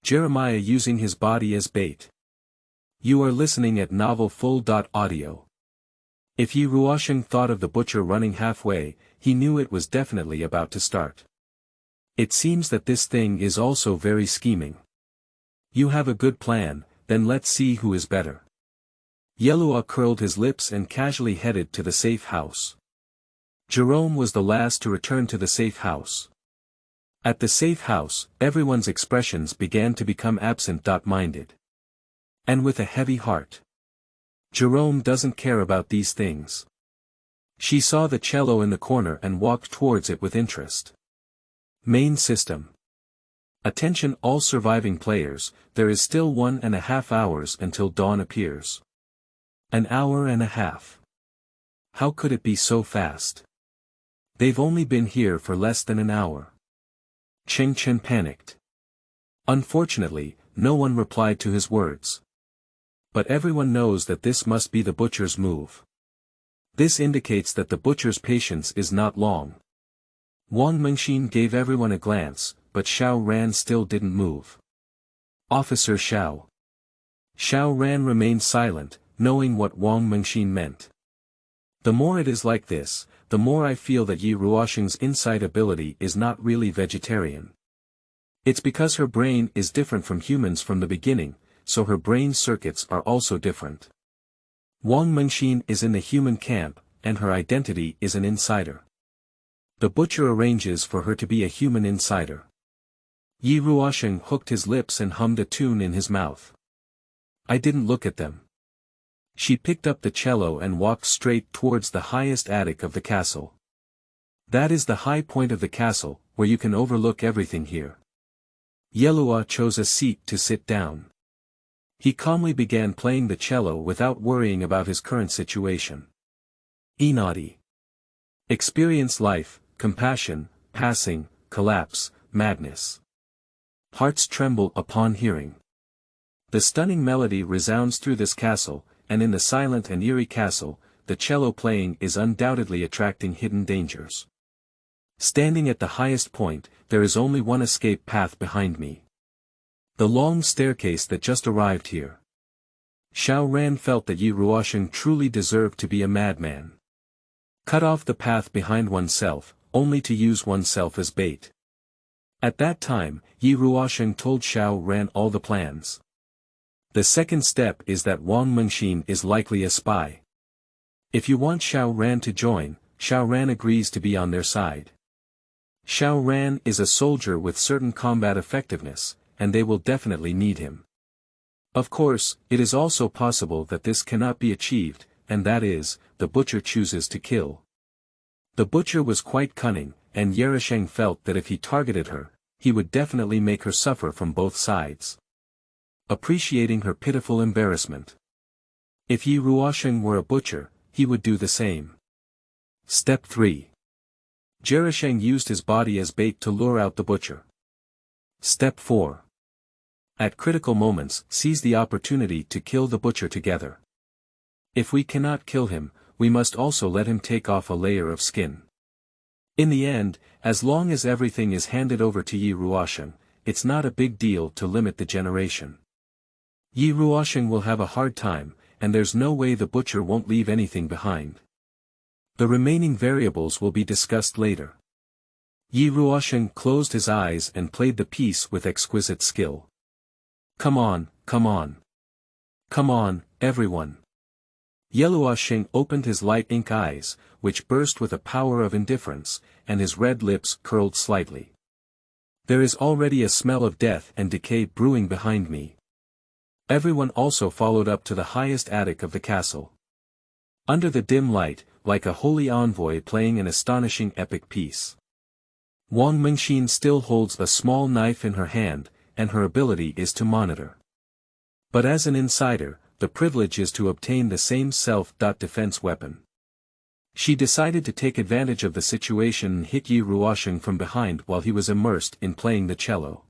Jeremiah using his body as bait. You are listening at Novel Full.audio. If Yeluo Sheng thought of the butcher running halfway, he knew it was definitely about to start. It seems that this thing is also very scheming. You have a good plan, then let's see who is better. Yeluo curled his lips and casually headed to the safe house. Jerome was the last to return to the safe house. At the safe house, everyone's expressions began to become absent-minded. And with a heavy heart. Jerome doesn't care about these things. She saw the cello in the corner and walked towards it with interest. Main system. Attention all surviving players, there is still 1.5 hours until dawn appears. An hour and a half. How could it be so fast? They've only been here for less than an hour. Qiang panicked. Unfortunately, no one replied to his words. But everyone knows that this must be the butcher's move. This indicates that the butcher's patience is not long. Wang Mengxin gave everyone a glance, but Xiao Ran still didn't move. Officer Xiao. Xiao Ran remained silent, knowing what Wang Mengxin meant. The more it is like this, the more I feel that Yeluo Sheng's insight ability is not really vegetarian. It's because her brain is different from humans from the beginning, so her brain circuits are also different. Wang Mengxin is in the human camp, and her identity is an insider. The butcher arranges for her to be a human insider. Yeluo Sheng hooked his lips and hummed a tune in his mouth. I didn't look at them. She picked up the cello and walked straight towards the highest attic of the castle. That is the high point of the castle, where you can overlook everything here. Yeluo chose a seat to sit down. He calmly began playing the cello without worrying about his current situation. Enaughty. Experience life, compassion, passing, collapse, madness. Hearts tremble upon hearing. The stunning melody resounds through this castle, and in the silent and eerie castle, the cello playing is undoubtedly attracting hidden dangers. Standing at the highest point, there is only one escape path behind me. The long staircase that just arrived here. Xiao Ran felt that Yeluo Sheng truly deserved to be a madman. Cut off the path behind oneself, only to use oneself as bait. At that time, Yeluo Sheng told Xiao Ran all the plans. The second step is that Wang Mengxin is likely a spy. If you want Xiao Ran to join, Xiao Ran agrees to be on their side. Xiao Ran is a soldier with certain combat effectiveness, and they will definitely need him. Of course, it is also possible that this cannot be achieved, and that is, the butcher chooses to kill. The butcher was quite cunning, and Yeluo Sheng felt that if he targeted her, he would definitely make her suffer from both sides. Appreciating her pitiful embarrassment. If Yeluo Sheng were a butcher, he would do the same. Step 3. Yeluo Sheng used his body as bait to lure out the butcher. Step 4. At critical moments, seize the opportunity to kill the butcher together. If we cannot kill him, we must also let him take off a layer of skin. In the end, as long as everything is handed over to Yeluo Sheng, it's not a big deal to limit the generation. Yeluo Sheng will have a hard time, and there's no way the butcher won't leave anything behind. The remaining variables will be discussed later. Yeluo Sheng closed his eyes and played the piece with exquisite skill. Come on, come on. Come on, everyone. Yeluo Sheng opened his light ink eyes, which burst with a power of indifference, and his red lips curled slightly. There is already a smell of death and decay brewing behind me. Everyone also followed up to the highest attic of the castle. Under the dim light, like a holy envoy playing an astonishing epic piece. Wang Mengxin still holds a small knife in her hand, and her ability is to monitor. But as an insider, the privilege is to obtain the same self-defense weapon. She decided to take advantage of the situation and hit Yeluo Sheng from behind while he was immersed in playing the cello.